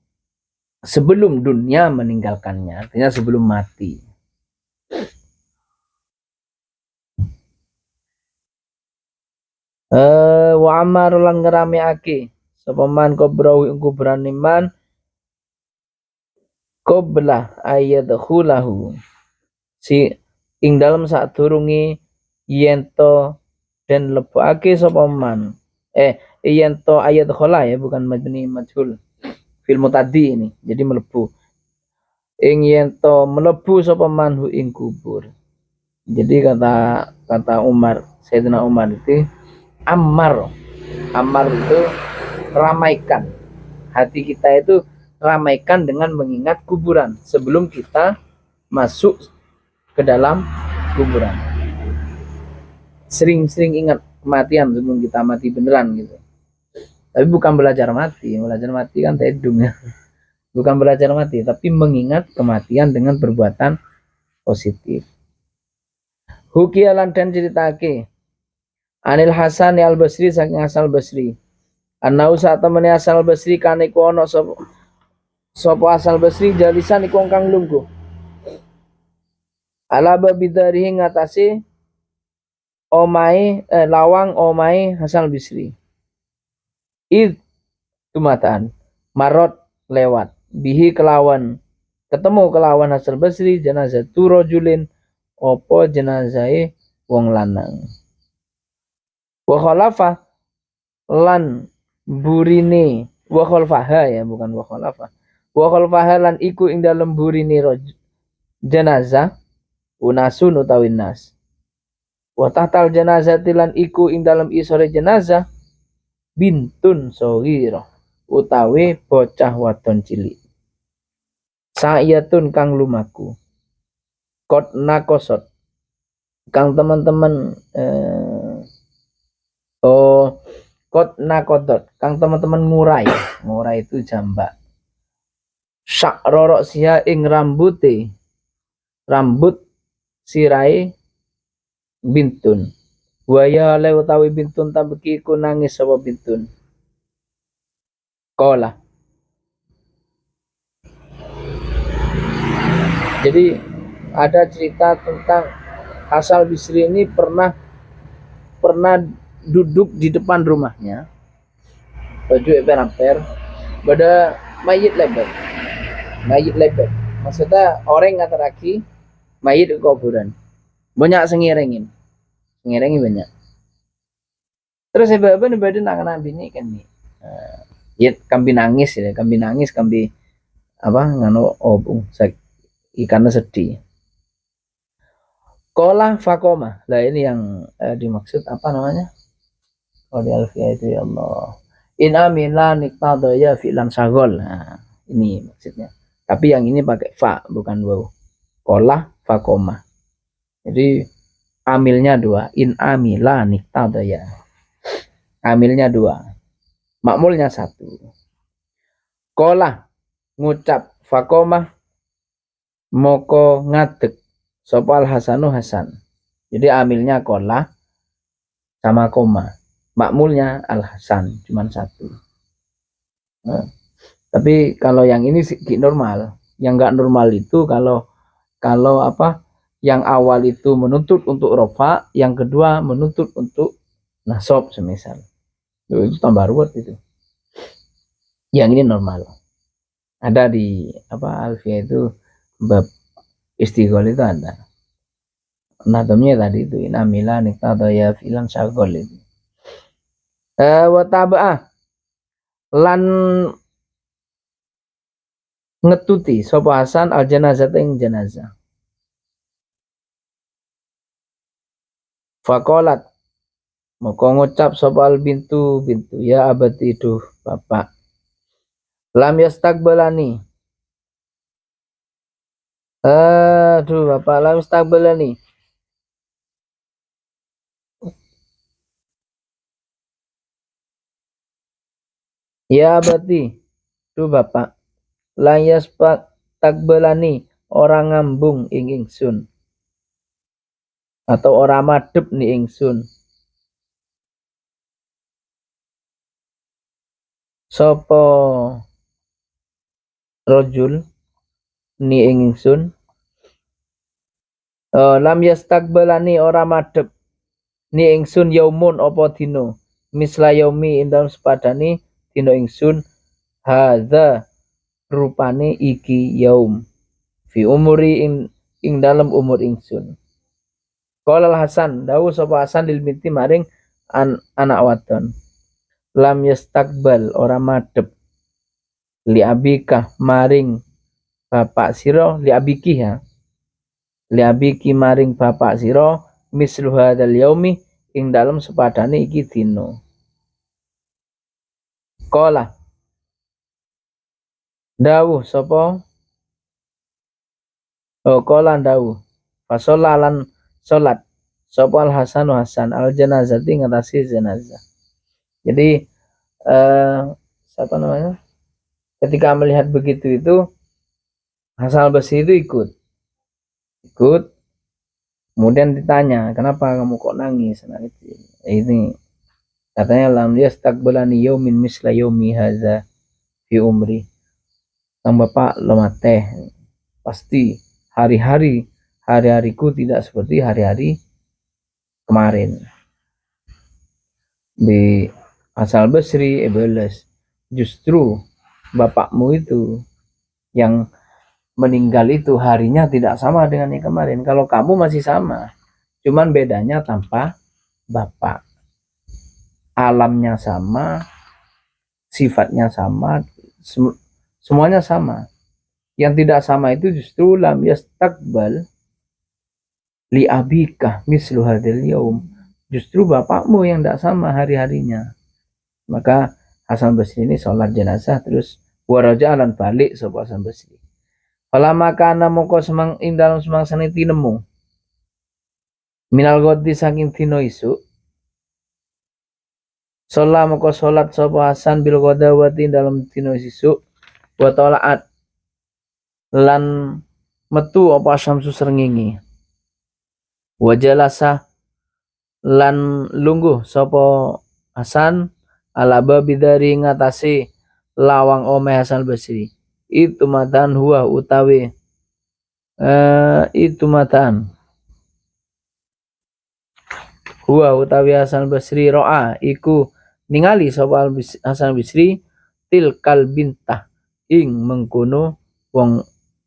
Sebelum dunia meninggalkannya, artinya sebelum mati. Wa amar lan ngerameake sapa man kobrau ing kuburan iman qabla ayyadkhulahu si ing dalam sadurunge yen to den lebokake sapa man yen to ayyadkhula ya bukan mabni majhul fil mutaddi ini jadi melebu ing yen to melebu sapa man ing kubur. Jadi kata Umar Sayyidina Umar itu Ammar itu ramaikan hati kita itu ramaikan dengan mengingat kuburan sebelum kita masuk ke dalam kuburan. Sering-sering ingat kematian sebelum kita mati beneran gitu. Tapi bukan belajar mati kan tedung ya. Bukan belajar mati tapi mengingat kematian dengan perbuatan positif. Hukialan dan ceritake Anil Hasan al Basri saking Asal Basri. Anau saat temene Asal Basri kan iku ana sapa Asal Basri jalisan iku kang lungguh. Ala babidarihi ngatasi lawang omahe Hasan Basri. Id tumataan marot lewat bihi ketemu kelawan Hasan Basri jenazah turojulin opo jenazahe wong lanang. Wa khalafa lan burine wa khalfaha ya bukan wa khalafa. Wa khalfaha lan iku ing dalem burine jenazah unasun utawi nas. Wa tahtal jenazah lan iku ing dalem isore jenazah bintun shaghirah utawi bocah wadon cilik. Sa'iyatun kang lumaku. Kot nakosot kang teman-teman kot nakodot kang teman-teman ngurai itu jambak sak rorok sia ing rambut sirai bintun waya le utawi bintun tabeki ku nangis sapa bintun kola. Jadi ada cerita tentang Hasan Basri ini pernah duduk di depan rumahnya baju emper pada mayit lebar maksudnya orang ngataraki mayit ke kuburan banyak sengirengi banyak Terus sebabnya badan nak bini kan nih. Ya kambi nangis ya, kambi apa ngano obung ikannya sedih. Kola fakoma. Lah ini yang dimaksud apa namanya? Kalau di Alfiah itu ya Allah. In amila niqtadaya fi'lan sagol. Nah, ini maksudnya. Tapi yang ini pakai fa bukan waw. Kola fakoma. Jadi amilnya 2. In amila niqtadaya. Amilnya 2. Makmulnya 1. Kola ngucap fakoma moko ngadeg sopal hasanu hasan. Jadi amilnya kola sama koma. Makmulnya al hasan cuman 1. Nah, tapi kalau yang ini normal. Yang enggak normal itu kalau apa? Yang awal itu menuntut untuk rofa, yang kedua menuntut untuk nasab semisal. Itu tambah ruwet itu. Yang ini normal. Ada di apa Alfiah itu bab istighol itu ada. Nadamnya tadi itu inamila niqtadaya filan syagol itu. Wa taba'ah lan ngetuti sapa Hasan al janazah ing jenazah. Faqalat moko ngucap sapa al bintu ya abadi duh bapak. Lam yastaqbalani. Aduh bapak lam yastaqbalani. Ya abadi duh bapak. Lam yastaqbalani orang ngambung ing ingsun. Atau orang madhep ni ingsun. Sopo rojul ni ingsun lam yastaqbalani ora madhep ni ingsun yaumun apa dina misla yaumi indal sepadani dina ingsun hadza rupane iki yaum fi umuri ing dalem umur ingsun. Qala Hasan dawuh sapa Hasan lil binti maring anak wadon. Lam yastaqbal ora madhep li abika maring bapak sira li abiki ya. Li abiki maring bapak sira mislu hadzal yaumi ing dalem sepadane iki dina. Qala dawuh sapa qala dawuh fasolalan salat sapa al Hasan al janazati ngatasi jenazah. Jadi siapa namanya? Ketika melihat begitu itu Hasan al-Basri itu ikut. Kemudian ditanya, kenapa kamu kok nangis? Nah, ini katanya lam yastaqbalani yaumin misla yaumi hadza fi umri. Sang bapak lemah teh. Pasti hari-hariku tidak seperti hari-hari kemarin. Di Hasan al-Basri balas, justru bapakmu itu yang meninggal itu harinya tidak sama dengan yang kemarin. Kalau kamu masih sama, cuman bedanya tanpa bapak. Alamnya sama, sifatnya sama, semuanya sama. Yang tidak sama itu justru lam yastaqbal li abika mislu hadzal yaum. Justru bapakmu yang tidak sama hari-harinya. Maka Hasan Basri ini sholat jenazah terus warajalan balik sapa Hasan Basri. Fala makana moko semang ing dalem semangsane tinemu. Minal ghadi saking dina isuk. Sholat moko sholat sapa Hasan bil ghadawati dalam dina isuk wa talaat lan metu apa syamsu srengenge. Wa jalasa lan lungguh sapa Hasan ala babidari ngatasi lawang omeh Hasan Basri. Itu matan huwa utawi itu matan huwa utawi Hasan Basri ro'a iku ningali sapa Hasan Basri tilkal bintah ing mengkono wong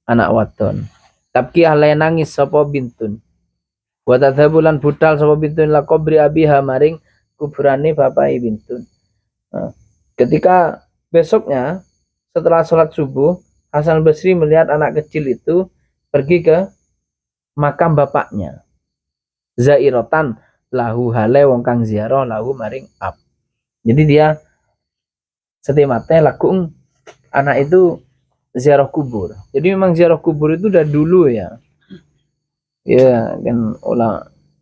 anak wadon. Tapi alai nangis sapa bintun. Wa tadhabulan budal sapa bintun la qabri abiha maring kuburane bapak bintun. Nah, ketika besoknya setelah sholat subuh, Hasan Basri melihat anak kecil itu pergi ke makam bapaknya. Zairotan lahu hale wong kang ziarah lahu maring ab. Jadi dia setemate lakung anak itu ziarah kubur. Jadi memang ziarah kubur itu udah dulu ya. Ya kan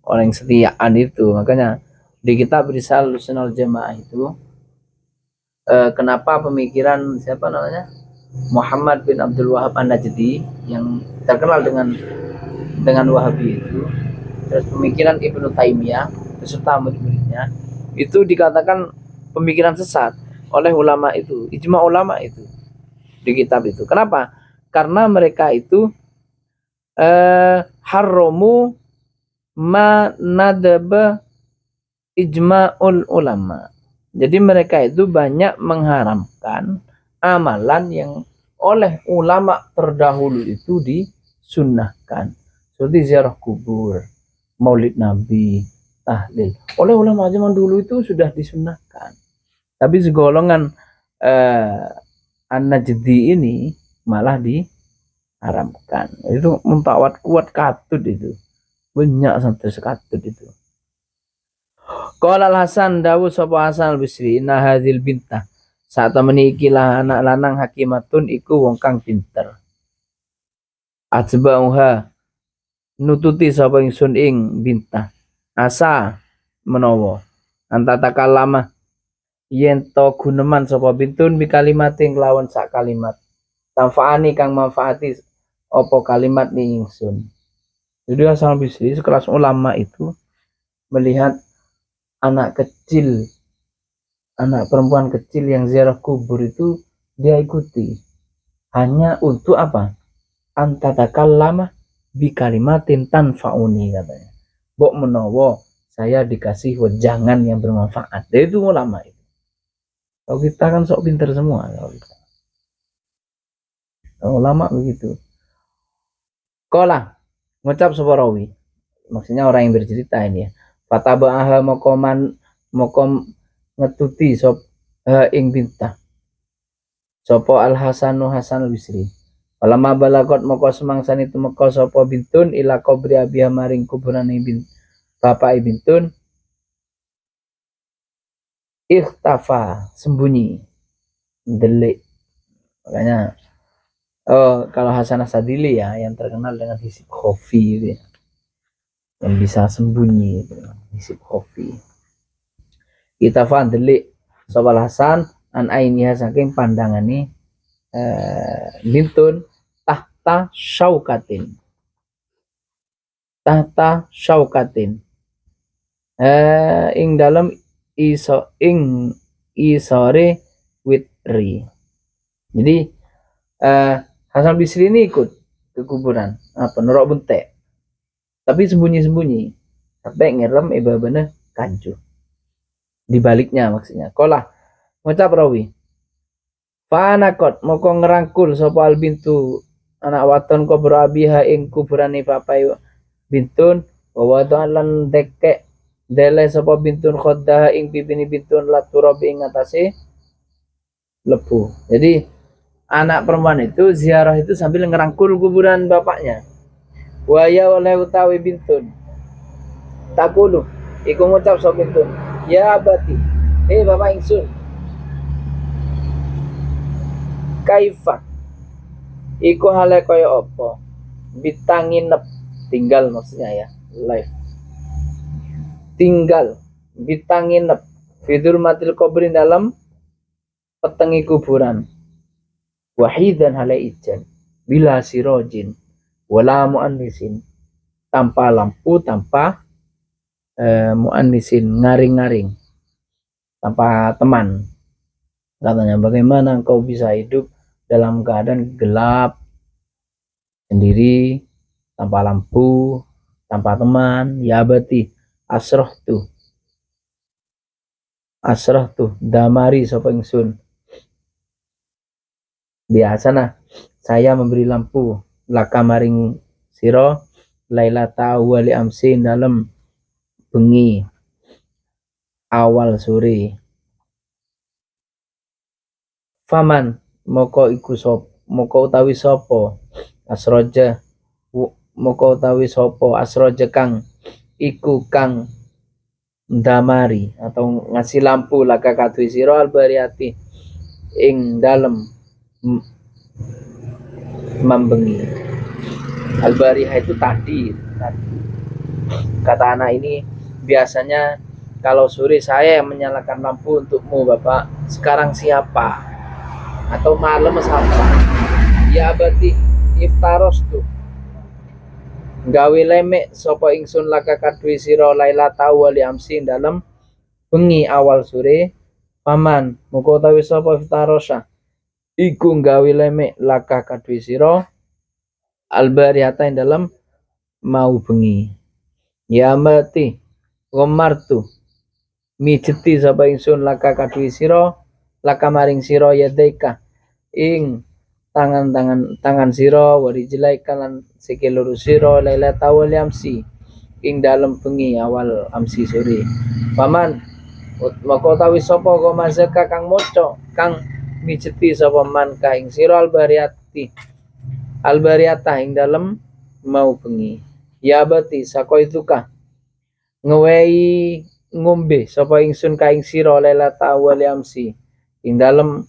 orang yang setiaan itu. Makanya di kitab Risal Sunnal Jamaah itu kenapa pemikiran siapa namanya? Muhammad bin Abdul Wahab An-Najdi yang terkenal dengan Wahabi itu. Terus pemikiran Ibnu Taimiyah beserta murid-muridnya itu dikatakan pemikiran sesat oleh ulama itu, ijma ulama itu di kitab itu. Kenapa? Karena mereka itu haramu ma nadaba ijma'ul ulama. Jadi mereka itu banyak mengharamkan amalan yang oleh ulama terdahulu itu disunnahkan. Seperti ziarah kubur, maulid nabi, tahlil. Oleh ulama zaman dulu itu sudah disunnahkan. Tapi segolongan An-Najdi ini malah diharamkan. Itu muntawat kuat katut itu. Banyak sampai sekatut itu. Qala Hasan dawu sapa Hasan Al-Basri inna hadzal bintah saat menikilah anak lanang hakimatun iku wong kang pinter. Ajbauha nututi sapa ingsun ing bintah. Asa menawa antatakallama yen to guneman sapa bintun bi kalimating lawan sak kalimat. Tanfaani kang manfaati apa kalimat ni ingsun. Jadi Hasan Al-Basri sekelas ulama itu melihat anak kecil, anak perempuan kecil yang ziarah kubur itu dia ikuti hanya untuk apa? Antatakallama bi kalimatin tanfauni katanya. Bok menawa saya dikasih wejangan yang bermanfaat. Dia itu ulama itu. Kalau kita kan sok pinter semua kalau kita. Ulama begitu. Kola ngucap sapa rawi. Maksudnya orang yang bercerita ini ya. Fatabaaha mokom ngetuti sop ing bintah. Sopo Al Hasanu Hasan Al Basri. Walama balagot moko semangsan itu meko sopo bintun ila qabri abiha maring kuburan bin bapak bintun. Ikhtafa sembunyi delik. Makanya kalau Hasan Asadili ya yang terkenal dengan hisib khofi gitu ya. Yang bisa sembunyi gitu. Hisib khofi. Ikhtafa delik sapa Hasan an ainiha saking pandangane bintun tahta syaukatin ing dalam isore witri. Jadi Hasan Basri ini ikut ke kuburan nerok buntek tapi sembunyi-sembunyi sampai ngerem ibabana kancu di baliknya maksudnya. Kolah ngucap rawi fanakot moko ngerangkul sapa al bintu anak waton kubur abiha ing kuburane bapak bintun wa lan dekek dele sapa bintun khaddah ing pipini bintun laturab ing atase lebu. Jadi anak perempuan itu ziarah itu sambil ngerangkul kuburan bapaknya. Waya oleh utawi bintun takulu iku ngucap sapa bintun ya abati bapak ingsun kaifa iku hale kaya apa bitanginep tinggal maksudnya ya live tinggal bitanginep fidur matil kubrin dalam petengi kuburan wahidan hale ijan bila sirojin wala muannisin tanpa lampu tanpa muannisin ngaring-ngaring tanpa teman. Katanya bagaimana engkau bisa hidup dalam keadaan gelap sendiri tanpa lampu tanpa teman. Ya berarti asroh tuh damari sapa ingsun biasa nah saya memberi lampu laka maring siro lailata wali amsin dalam bengi awal sore. Faman moko utawi sapa asroja moko utawi sapa asroja kang iku kang ndamari atau ngasih lampu laka kadwi sira albariyati ing dalem membengi. Albariyah itu tadi. Kata anak ini biasanya kalau sore saya yang menyalakan lampu untukmu Bapak, sekarang siapa? Atau malam siapa? Ya berarti iftaros tuh gawe lemek sapa ingsun laka kadwi sira lailata wali amsi dalam bengi awal sore. Paman muga utawi sapa iftarosa iku gawe lemek laka kadwi sira albariyata dalam mau bengi. Ya mati gomartu mijeti sapa ingsun laka kadwi sira laka maring sira yadaika ing tangan sira wari jelai kalan sikil loro sira lailata wal amsi ing dalem bengi awal amsi sore. Paman maka utawi sapa kok mazaka kang moco kang mijeti sapa man ka ing sira albariyata ing dalem mau bengi. Ya bati saka ituka ngewehi ngombe sapa ingsun ka ing sira lailata wal amsi ing dalem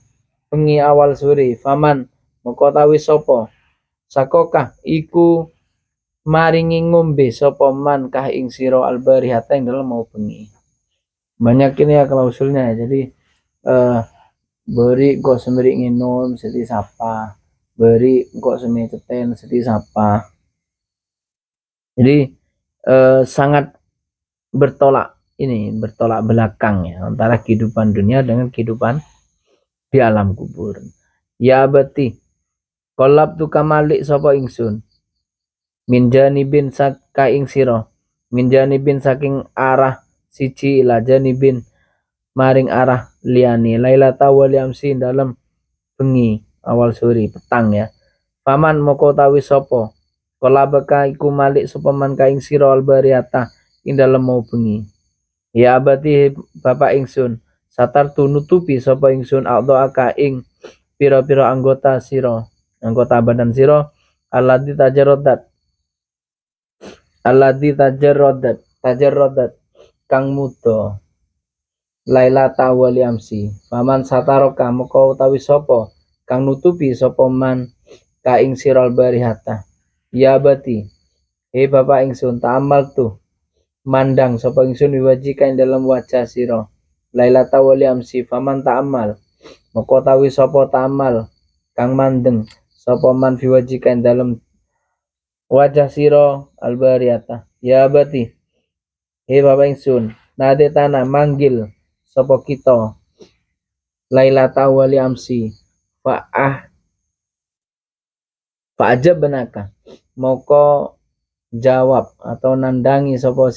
bengi awal sore. Faman moko tawi sapa sakokah iku maringi ngombe sapa man kah ing sira albarihata ing dalem mau bengi. Banyak ini ya klausulnya ya. Jadi beri kok semeri nginum seti sapa, beri kok semeri teten seti sapa. Jadi sangat bertolak belakang ya antara kehidupan dunia dengan kehidupan di alam kubur. Ya beti kolab tu kamalik sapa ingsun min janibin saka ing sira min janibin saking arah siji ila janibin maring arah liyane lailata wal yamsi dalam bengi awal sore petang ya. Paman moko tawi sapa kolabaka iku malik sapa man ka ing sira albariyata ing dalem mau bengi. Ya abati bapak ingsun satar nutupi sapa ingsun aka ing pira-pira anggota badan sira alladzi tajarradat kang muda lailata wal yamsi. Faman sataroka moko utawi sapa kang nutupi sapa man ka ing sira albarihata. Ya abati bapak ingsun ta'amal tuh mandang sapa ingsun wiwajika ing dalam wajah sira lailata wal yamsi. Faman ta'amal moko tawi sapa ta'amal kang mandeng sapa man wiwajika ing dalam wajah sira albariyata. Ya bati bapak ingsun nade tanah manggil sapa kita lailata wal yamsi fa'ajab benaka moko jawab atau nandangi sapa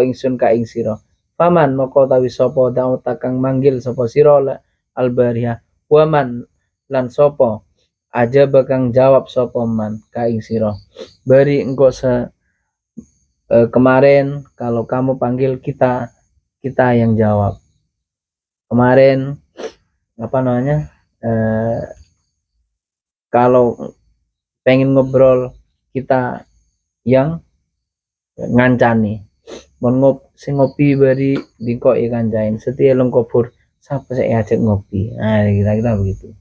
ingsun ka ing sira. Paman moko tawi sapa dauta kang manggil sapa sira albariyah waman lan sapa aja bakang jawab sapa man ka ing sira. Beri engko kemarin kalau kamu panggil kita yang jawab. Kemarin kalau pengen ngobrol kita yang ngancani sing ngopi bari dingko ikan jain setia lengkopur siapa saya ajak ngopi. Nah kira-kira begitu.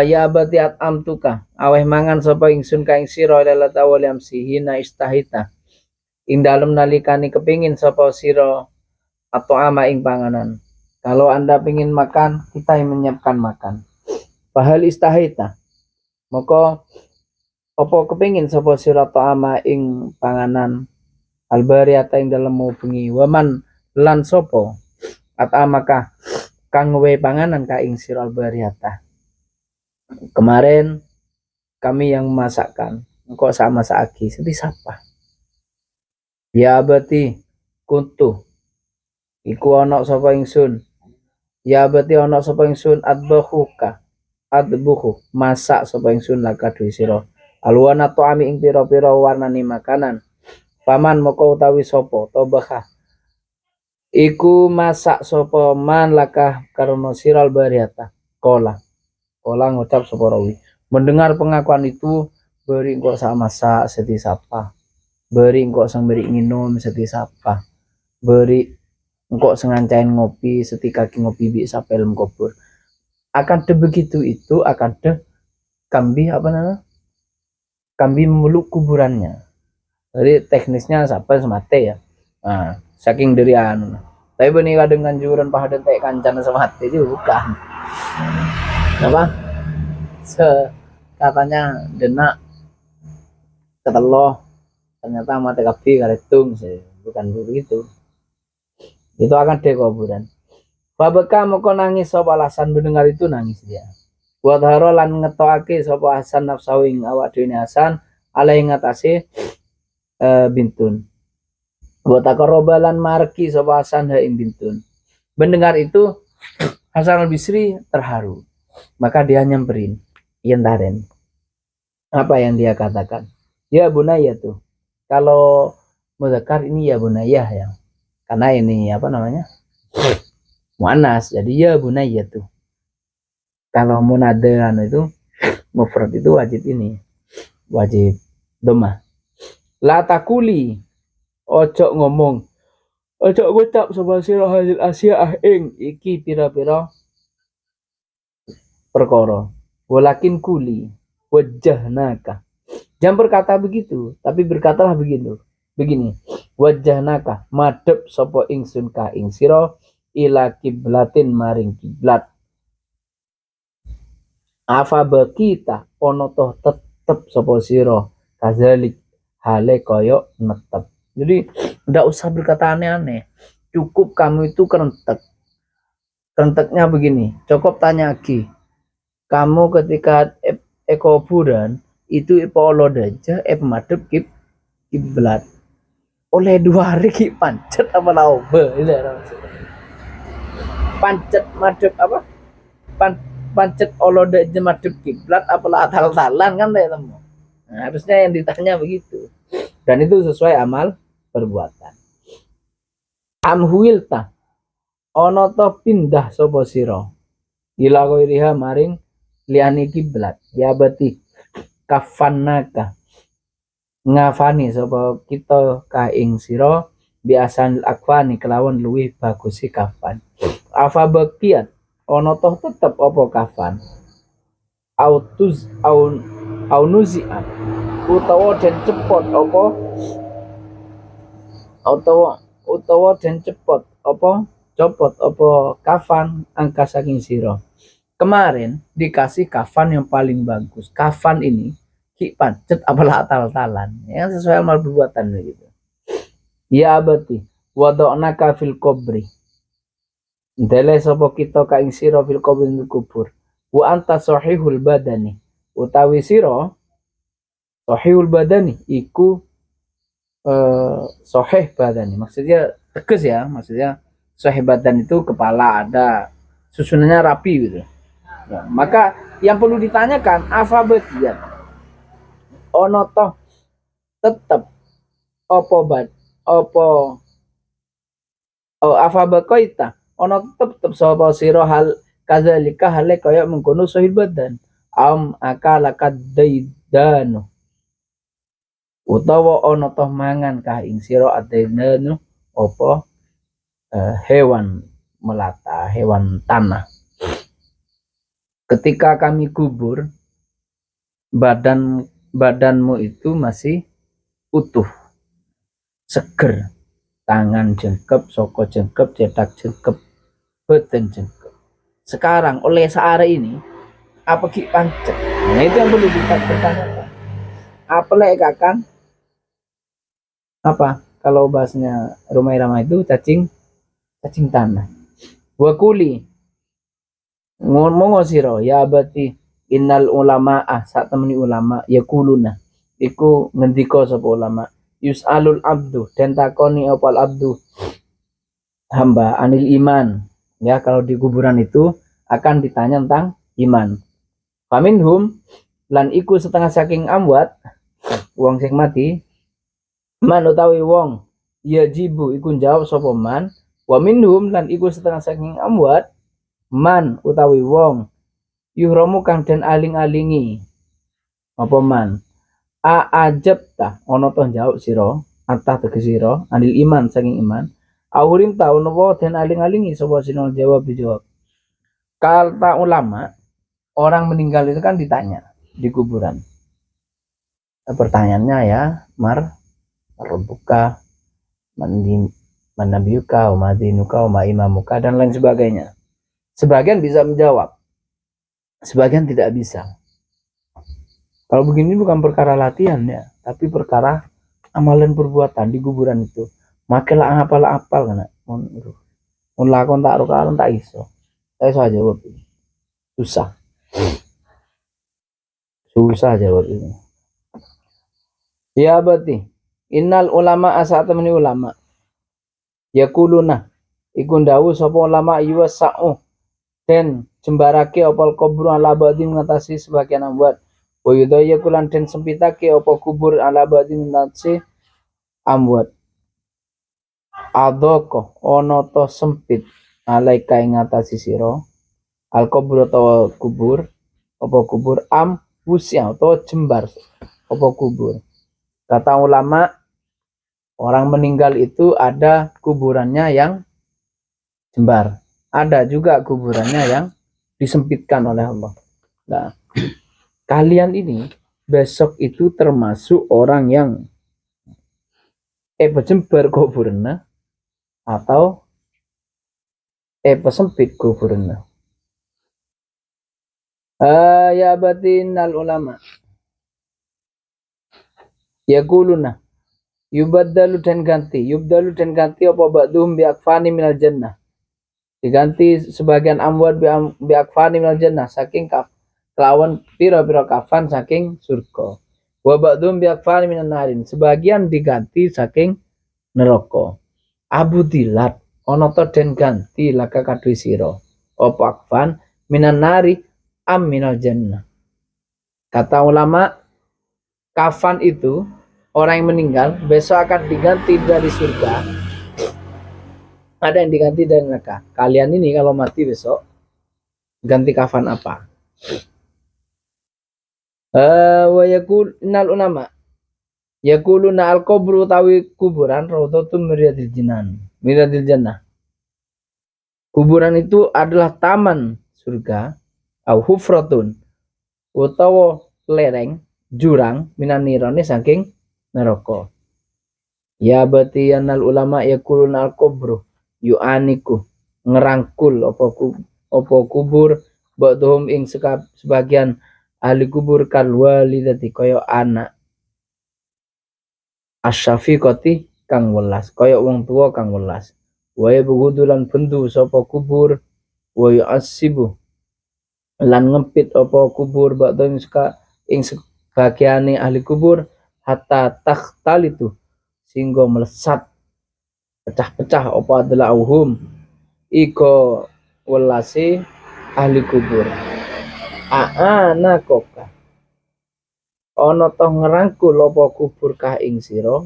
Ya abati amtuka aweh mangan sapa ingsun ka ing sira lalata wal yamsi hina istahita ing dalem nalikane kepingin sapa sira atau ama ing panganan. Kalau Anda pingin makan, kita yang menyiapkan makan. Pahal istahita maka apa kepingin sapa sira ama ing panganan albariyata ing dalem mau bengi waman lan sapa atamaka kang we panganan ka ing sira albariyata. Kemarin kami yang memasakkan engkau sama saaki sedih sapa. Ya berarti kuntu iku ana sapa ingsun. Ya berarti ana sapa ingsun adbuhu masak sapa ingsun laka dhewe sira alwana ta'ami ing pira-pira warnane makanan. Paman moko utawi sapa tobaha iku masak sapa man lakah karono siral bariata kola ngucap sapa rawi. Mendengar pengakuan itu beri engkau sak masak seti sapa, beri engkau sang beri minum seti sapa, beri engkau sengancain ngopi seti kaki ngopi bi sapelem kubur. Akan de begitu itu akan de kambi apa namanya, kambi memeluk kuburannya. Jadi teknisnya sampai semate ya. Nah, saking dari anu. Tapi benih kadang kanjuran pahadan tek kancan semate itu bukan. Apa? Katanya denak keteloh ternyata mati kabi karetung sih. Bukan begitu. Itu akan de kuburan. Babeka moko nangis sapa Hasan mendengar itu nangis dia. Wa dharo lan ngetokake sapa Hasan nafsu ing awak dhewe Hasan alai ngatasi bintun. Wa taqarrabalan marki sapa Hasan ha ing bintun. Mendengar itu Hasan al-Bisri terharu. Maka dia nyamperin Yentaren. Apa yang dia katakan? Ya bunaya tuh. Kalau muzakkar ini ya bunayah ya. Karena ini apa namanya? Muannas. Jadi ya bunaya tuh. Kalau munada itu mufrad itu wajib ini. Wajib dhamma. La takuli ojo ngomong ojo ngucap sapa sira hadil asya ing iki pira-pira perkara walakin kuli wajahnaka jangan berkata begitu tapi berkatalah begini wajahnaka madhep sapa ingsun ka ing sira ila kiblatin maring kiblat afa bakita ono toh tetep sapa sira kazalik hale koyo netep. Jadi tidak usah berkata aneh-aneh, cukup kamu itu kerenteknya begini. Cukup tanya lagi, kamu ketika kuburan itu olo daja madep kiblat oleh 2 hari ki pancet apa laube itu pancet madep apa pancet olo daja madep kiblat apalah atal-talan kan temu. Nah, harusnya yang ditanya begitu. Dan itu sesuai amal perbuatan. Amhuilta ono to pindah sapa sira ila ghairiha maring liyane kiblat ya berarti kafannaka ngafani sapa kita ka ing sira biasan akfani kelawan luwih bagus kafan afa baqiat ono to tetep apa kafan autuz aunuziat utawa den cepot apa utawa den cepot apa copot apa kafan angka saking sira. Kemarin dikasih kafan yang paling bagus. Kafan ini ki pancet apalah tal-talan yang sesuai amal perbuatan gitu. Ya abati wadona kafil kubri. Dele sapa kita ka ing sira fil kubri kubur. Wa anta sahihul badani. Utawi sira sahihul badani iku sahih badani. Maksudnya tegas ya, maksudnya sahih badan itu kepala ada susunannya rapi gitu. Ya, maka yang perlu ditanyakan apa bagian ono toh tetap apa bakoita ono tetap sapa sira hal kadzalika hale kaya mengkono sahih badan akala kadaidanu utawa ono toh mangan kah ing sira adaidanu apa hewan melata, hewan tanah. Ketika kami kubur, badanmu itu masih utuh, seger, tangan jengkep, soko jengkep, cetak jengkep, badan jengkep. Sekarang oleh sehari ini, apa ki pancet? Nah itu yang perlu ditanyakan. Apa lekakan? Apa? Kalau bahasnya Rumah Irama itu cacing tanah. Wakuli ngomong sira ya berarti innal ulama saat temeni ulama yaquluna iku ngendika sapa ulama yusalul abdu dan takoni opal abdu hamba anil iman ya kalau di kuburan itu akan ditanya tentang iman faminhum lan iku setengah saking amwat wong sing mati man utawi wong yajibu iku jawab sapa man Wa minhum lan iku setengah saking amwat man utawi wong yuhramu kang den aling-alingi apa man ajabta ana to jawab sira antah tegesira anil iman saking iman aurim taun apa den aling-alingi sapa sino jawab dijawab. Kata ulama, orang meninggal itu kan ditanya di kuburan. Pertanyaannya ya, rabbuka, man nabiyuka, wa madinuka, wa imamuka dan lain sebagainya. Sebagian bisa menjawab, sebagian tidak bisa. Kalau begini bukan perkara latihan ya, tapi perkara amalan perbuatan di kuburan itu. Makelah apal kan. Mun lakon tak rokalan tak iso. Saya iso jawab ini. Susah jawab ini. Ya berarti innal ulama asatmani ulama yaquluna iku ndawu sapa ulama yuwasa'u den jembarake opal kubur ala badi mengatasi sebagian amwat wa yudaya kulan den sempitake apa kubur ala badi mengatasi amwat adoko ono to sempit alaika ing ngatasi sira al kubur atau kubur apa kubur am wusya atau jembar apa kubur. Kata ulama, orang meninggal itu ada kuburannya yang jembar, ada juga kuburannya yang disempitkan oleh Allah. Nah, kalian ini besok itu termasuk orang yang jembar kuburnya atau sempit kuburnya. Ya batinal ulama yaquluna yubaddalu dan ganti apa ba'dhum bi akfani minal jannah, diganti sebagian amwat bi akfani minal jannah saking kelawan pira-pira kafan saking surga, wa ba'dhum bi akfani minan narin, sebagian diganti saking neraka. Abu dilat ana to den ganti laka kadhe sira apa akfan minan nari am minal jannah. Kata ulama, kafan itu orang yang meninggal besok akan diganti dari surga, ada yang diganti dari neraka. Kalian ini kalau mati besok ganti kafan apa? Wa yaqulul ulama yaquluna al qabru tawi kuburan raudhatun miradil jannah. Kuburan itu adalah taman surga, au hufratun utawa lereng jurang minan nirane saking neraka. Ya berarti anal ulama yaqulun al kubru yu'aniku ngerangkul apa kubur ba'dhum ing sebagian ahli kubur kal walidati kaya anak asyafiqati kang welas kaya wong tua kang welas wa yabghudulan bendu sapa kubur wa yu'assibu lan ngempit apa kubur ba'dhum ing sebagiane ahli kubur hatta takhtalitu sehingga melesat pecah-pecah apa adalah auhum iko welase ahli kubur. Aana koka ana to ngerangkul apa kubur kah ing sira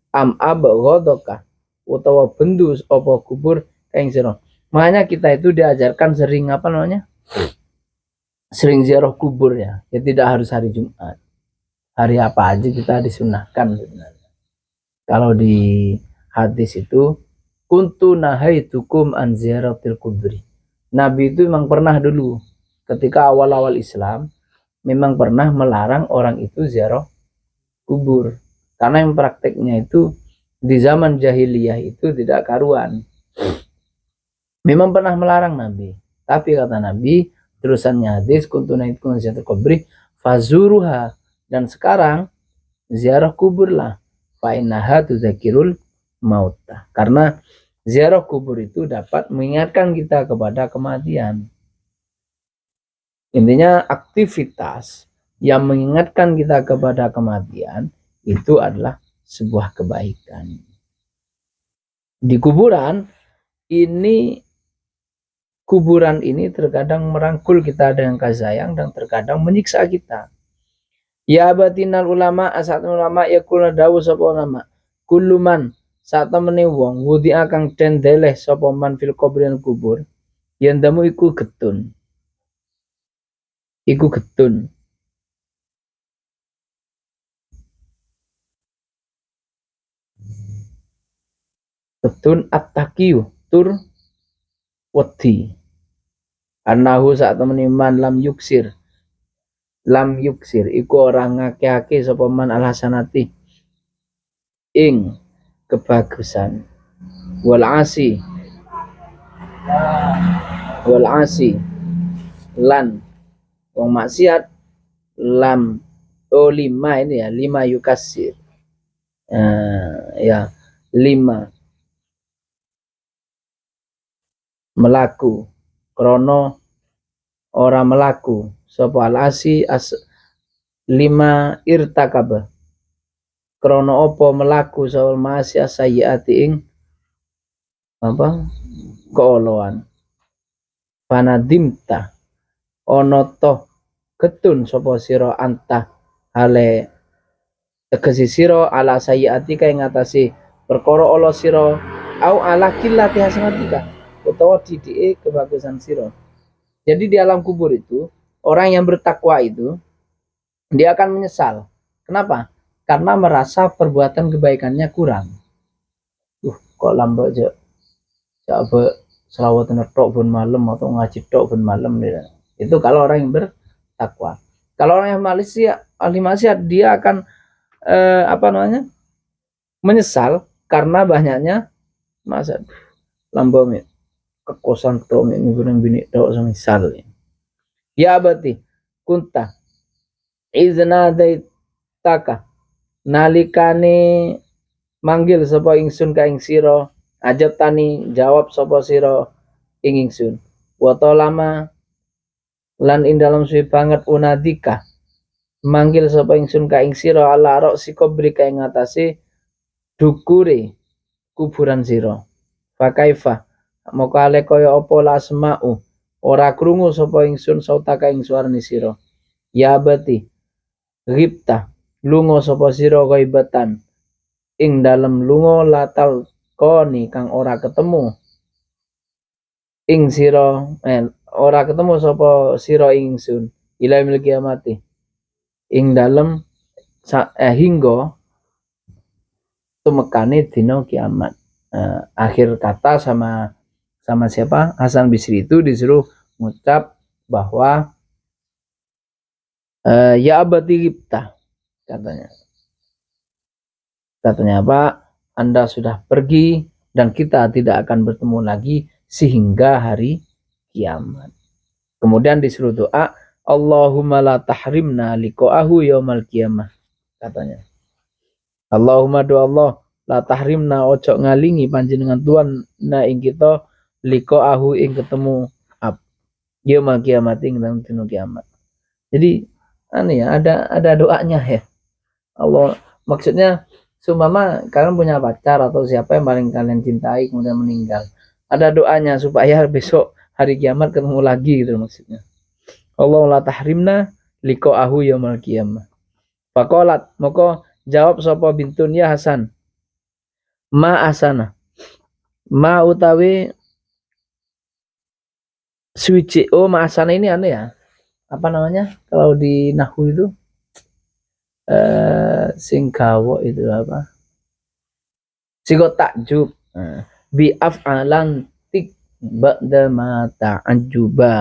am abghadoka utawa bendu apa kubur kah ing sira. Makanya kita itu diajarkan sering sering ziarah kubur ya tidak harus hari Jumat. Hari apa aja kita disunahkan sebenarnya. Kalau di hadis itu kuntu nahaitukum an ziyaratil kubri. Nabi itu memang pernah dulu ketika awal-awal Islam memang pernah melarang orang itu ziarah kubur. Karena yang prakteknya itu di zaman jahiliyah itu tidak karuan. Memang pernah melarang Nabi. Tapi kata Nabi terusannya hadis kuntu nahaitukum an ziyaratil kubri fazuruha. Dan sekarang ziarah kuburlah fa innaha tuzakirul mauta, karena ziarah kubur itu dapat mengingatkan kita kepada kematian. Intinya aktivitas yang mengingatkan kita kepada kematian itu adalah sebuah kebaikan. Di kuburan ini terkadang merangkul kita dengan kasih sayang dan terkadang menyiksa kita. Ya batinal ulama asatun ulama yaquluna dawu sapa ulama kulluman saat temene wong wudi akang den deleh sapa man fil kubur kubur yen damu iku getun at-taqiyu tur wedi anahu saat temene man lam yuksir iku ora ngakeh-akeh sapa man alhasanati ing kebagusan wal asi lan wong maksiat lima ini ya, 5 yukasir ya 5 melaku krono ora melaku sapa alasi 5 irtakaba krono opo melaku sapa masih sayyati ing apa keoloan panadimta ono toh ketun sapa sira anta hale tegesi sira ala sayyati kae ngatasi perkara ala sira au ala qillati hasanatika utawa didike kebagusan sira. Jadi di alam kubur itu orang yang bertakwa itu dia akan menyesal. Kenapa? Karena merasa perbuatan kebaikannya kurang. Kok lambat aja. Coba selawatan tok ben malam atau ngaji tok ben malam ya. Itu kalau orang yang bertakwa. Kalau orang yang ahli maksiat dia akan menyesal karena banyaknya maksiat. Lambat kekosan tok minggu bini tok semisal. Ya berarti kunta izna daitaka nalikane manggil sapa ingsun ka ing sira ajab tani jawab sapa sira ing ingsun wa lama lan ing dalam suwi banget unadika manggil sapa ingsun ka ing sira ala rok si kubri ka ing atase dukure kuburan sira fakaifa moko ale kaya apa lasmau ora krungu sapa ingsun sautaka ing suarane sira ya bati ripta lunga sapa sira ghaibatan ing dalem lunga latal koni kang ora ketemu ing sira ora ketemu sapa sira ingsun ila mil kiamati ing dalem hingga tumekane dina kiamat. Akhir kata sama siapa? Hasan Bisri itu disuruh mengucap bahwa ya abadi gipta katanya apa? Anda sudah pergi dan kita tidak akan bertemu lagi sehingga hari kiamat. Kemudian disuruh doa Allahumma la tahrimna liqa'ahu yaumal qiyamah katanya. Allahumma do Allah la tahrimna ojo ngalingi panjenengan Tuhan na ing kita liqa'ahu ing ketemu yaumal qiyamah ing dalam dina kiamat. Jadi ada doanya ya. Allah maksudnya seumpama kalian punya pacar atau siapa yang paling kalian cintai kemudian meninggal. Ada doanya supaya besok hari kiamat ketemu lagi gitu maksudnya. Allah la tahrimna liqa'ahu yaumal qiyamah. Faqalat moko jawab sapa bintun ya Hasan. Ma asana. Ma utawi suci ma asana ini ya. Apa namanya? Kalau di nahwu itu singkawo itu apa? Sigot takjub. Bi af'alan tik ba'da ma ta'ajjuba.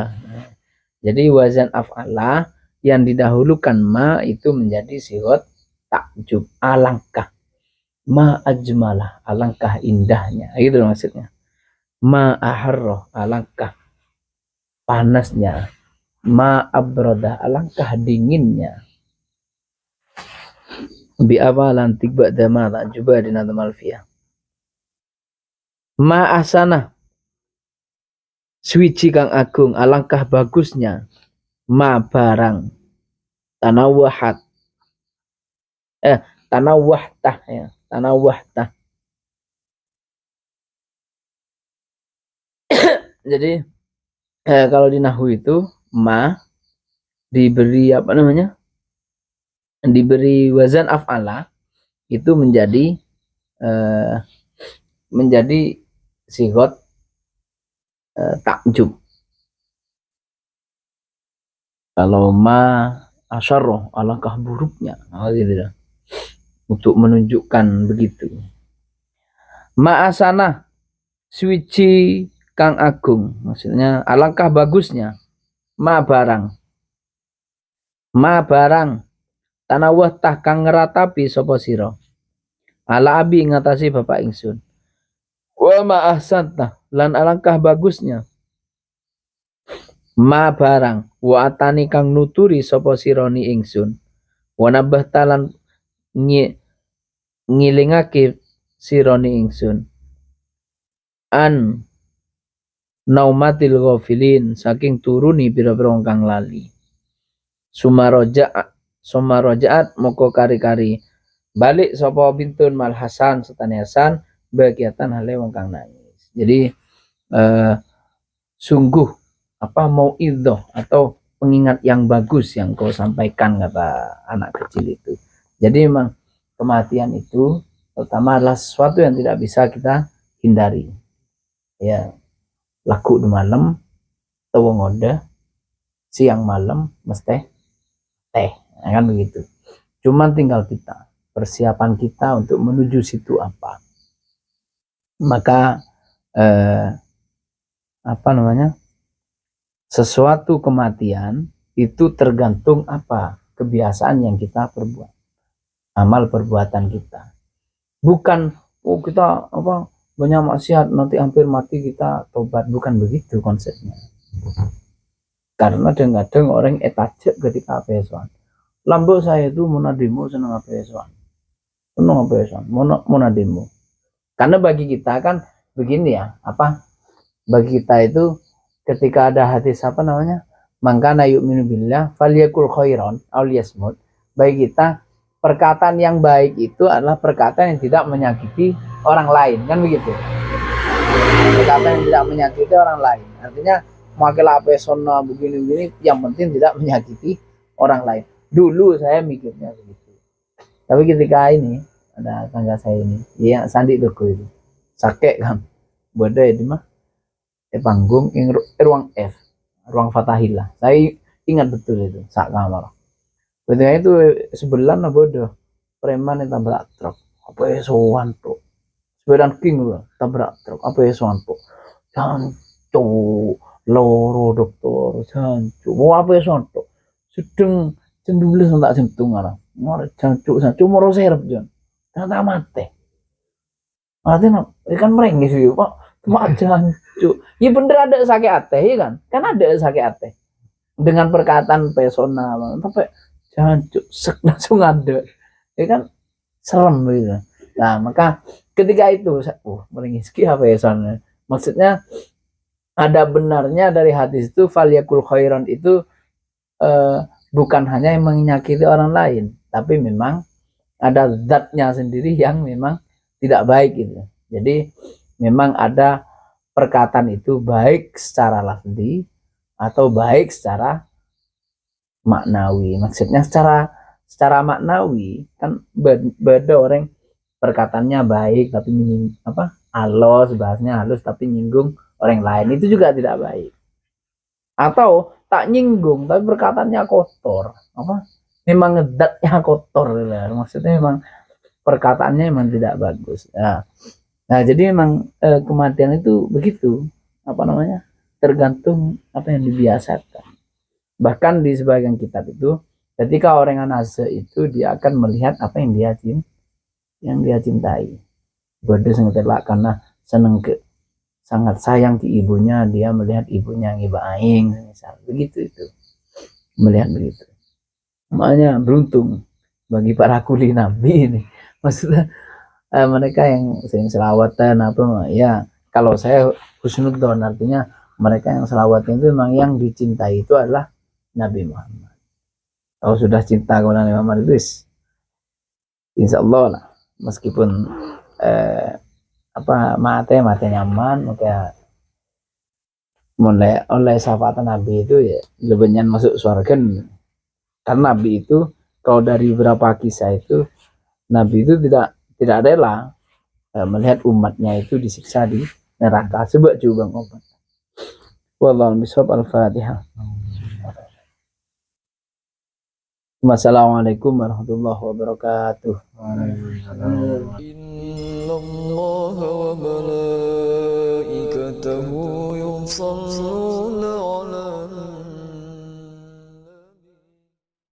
Jadi wazan af'ala yang didahulukan ma itu menjadi sigot takjub, alangkah. Ma ajmalah, alangkah indahnya. Itu maksudnya. Ma aharroh, alangkah panasnya. Ma abrodah, alangkah dinginnya. Bi awalan tiba dama takjuba dina malfiyah. Ma asana suci kang agung, alangkah bagusnya. Ma barang tanawahtah ya, tanawahtah. Jadi kalau di nahwu itu ma diberi apa namanya? Diberi wazan af'ala itu menjadi menjadi sigot takjub. Kalau ma asyarroh, alangkah buruknya, gitu. Untuk menunjukkan begitu. Ma asana, suci kang agung, maksudnya alangkah bagusnya. Ma barang, tanawah tah kang ngeratapi sapa sira. Ala abi ngatasi bapak ingsun. Wa ma ahsanta, lan alangkah bagusnya. Ma barang wa atani kang nuturi sapa sirani ingsun. Wa nabah talan ngilingake sirani ingsun. An naumatil ghafilin, saking turuni pira-pira kang lali. Sumarojaat moko kari-kari balik sapa bintun mal Hasan setane Hasan bagiatan hale wong kang nangis. Jadi sungguh mau idhoh atau pengingat yang bagus yang kau sampaikan, kata anak kecil itu. Jadi memang kematian itu pertama adalah sesuatu yang tidak bisa kita hindari. Ya, laku di malam, tawa ngoda, siang malam mesti teh, kan begitu. Cuman tinggal kita, persiapan kita untuk menuju situ apa. Maka sesuatu kematian itu tergantung apa kebiasaan yang kita perbuat, amal perbuatan kita. Bukan kita banyak maksiat nanti hampir mati kita tobat, bukan begitu konsepnya. Karena kadang-kadang orang etajek ketika pesoan. Lambo saya itu monadimo senang pesoan, monadimo. Karena bagi kita kan begini ya, bagi kita itu ketika ada hadis mangkana yu'minu billah falyakul khairan aw liyasmut, bagi kita perkataan yang baik itu adalah perkataan yang tidak menyakiti orang lain, kan begitu. Perkataan yang tidak menyakiti orang lain, artinya makilah pesona begini-begini, yang penting tidak menyakiti orang lain. Dulu saya mikirnya begitu, tapi ketika ini ada tangga saya ini, ya Sandi Toko itu sakit kan, bodoh itu mah panggung ruang F, ruang Fatahillah. Saya ingat betul itu saat kamar. Ketika itu sebelah bodoh preman yang tabrak truk, apa sowan tuh, sepeda king loh tabrak truk, apa sowan tuh, jancu loro dokter, jancu mau apa sowan tuh, sedang cendulis tak sentung arah, mau jancu moro serep jon, ternyata mati. Artinya ikan merengis sih pak, cuma jancu. Ya bener ada sakit hati ya kan ada sakit hati dengan perkataan pesona, tapi jancu langsung ada, ya kan serem gitu. Nah maka ketika itu merengis apa ya soalnya, maksudnya ada benarnya dari hadis itu falyakul khairan itu bukan hanya yang menyakiti orang lain, tapi memang ada zatnya sendiri yang memang tidak baik gitu. Jadi memang ada perkataan itu baik secara lafzi atau baik secara maknawi. Maksudnya secara maknawi kan beda orang perkataannya baik tapi halus, bahasnya halus tapi nyinggung orang lain, itu juga tidak baik. Atau tak nyinggung tapi perkataannya kotor, memang ngedatnya kotor lah. Maksudnya memang perkataannya memang tidak bagus. Nah jadi memang kematian itu begitu, tergantung apa yang dibiasakan. Bahkan di sebagian kitab itu ketika orang anase itu dia akan melihat apa yang dia cintai. Bodoh sengetelak karena sangat sayang ke ibunya, dia melihat ibunya ngiba aing, misal begitu itu. Melihat begitu. Makanya beruntung bagi para kuli nabi ini. Maksudnya mereka yang sering selawatan ya, kalau saya husnudzon, artinya mereka yang selawatan itu memang yang dicintai itu adalah Nabi Muhammad. Kalau sudah cinta kepada Nabi Muhammad itu insya Allah lah, meskipun mati nyaman, maka mulai oleh syafaat Nabi itu ya lebihnya masuk surga. Karena Nabi itu kalau dari beberapa kisah itu Nabi itu tidak rela melihat umatnya itu disiksa di neraka. Sebab juga obat. Wallahu bisawab. Al-Fatihah. Wassalamualaikum warahmatullahi wabarakatuh. Inna Allah wa malaikatahu yusalluna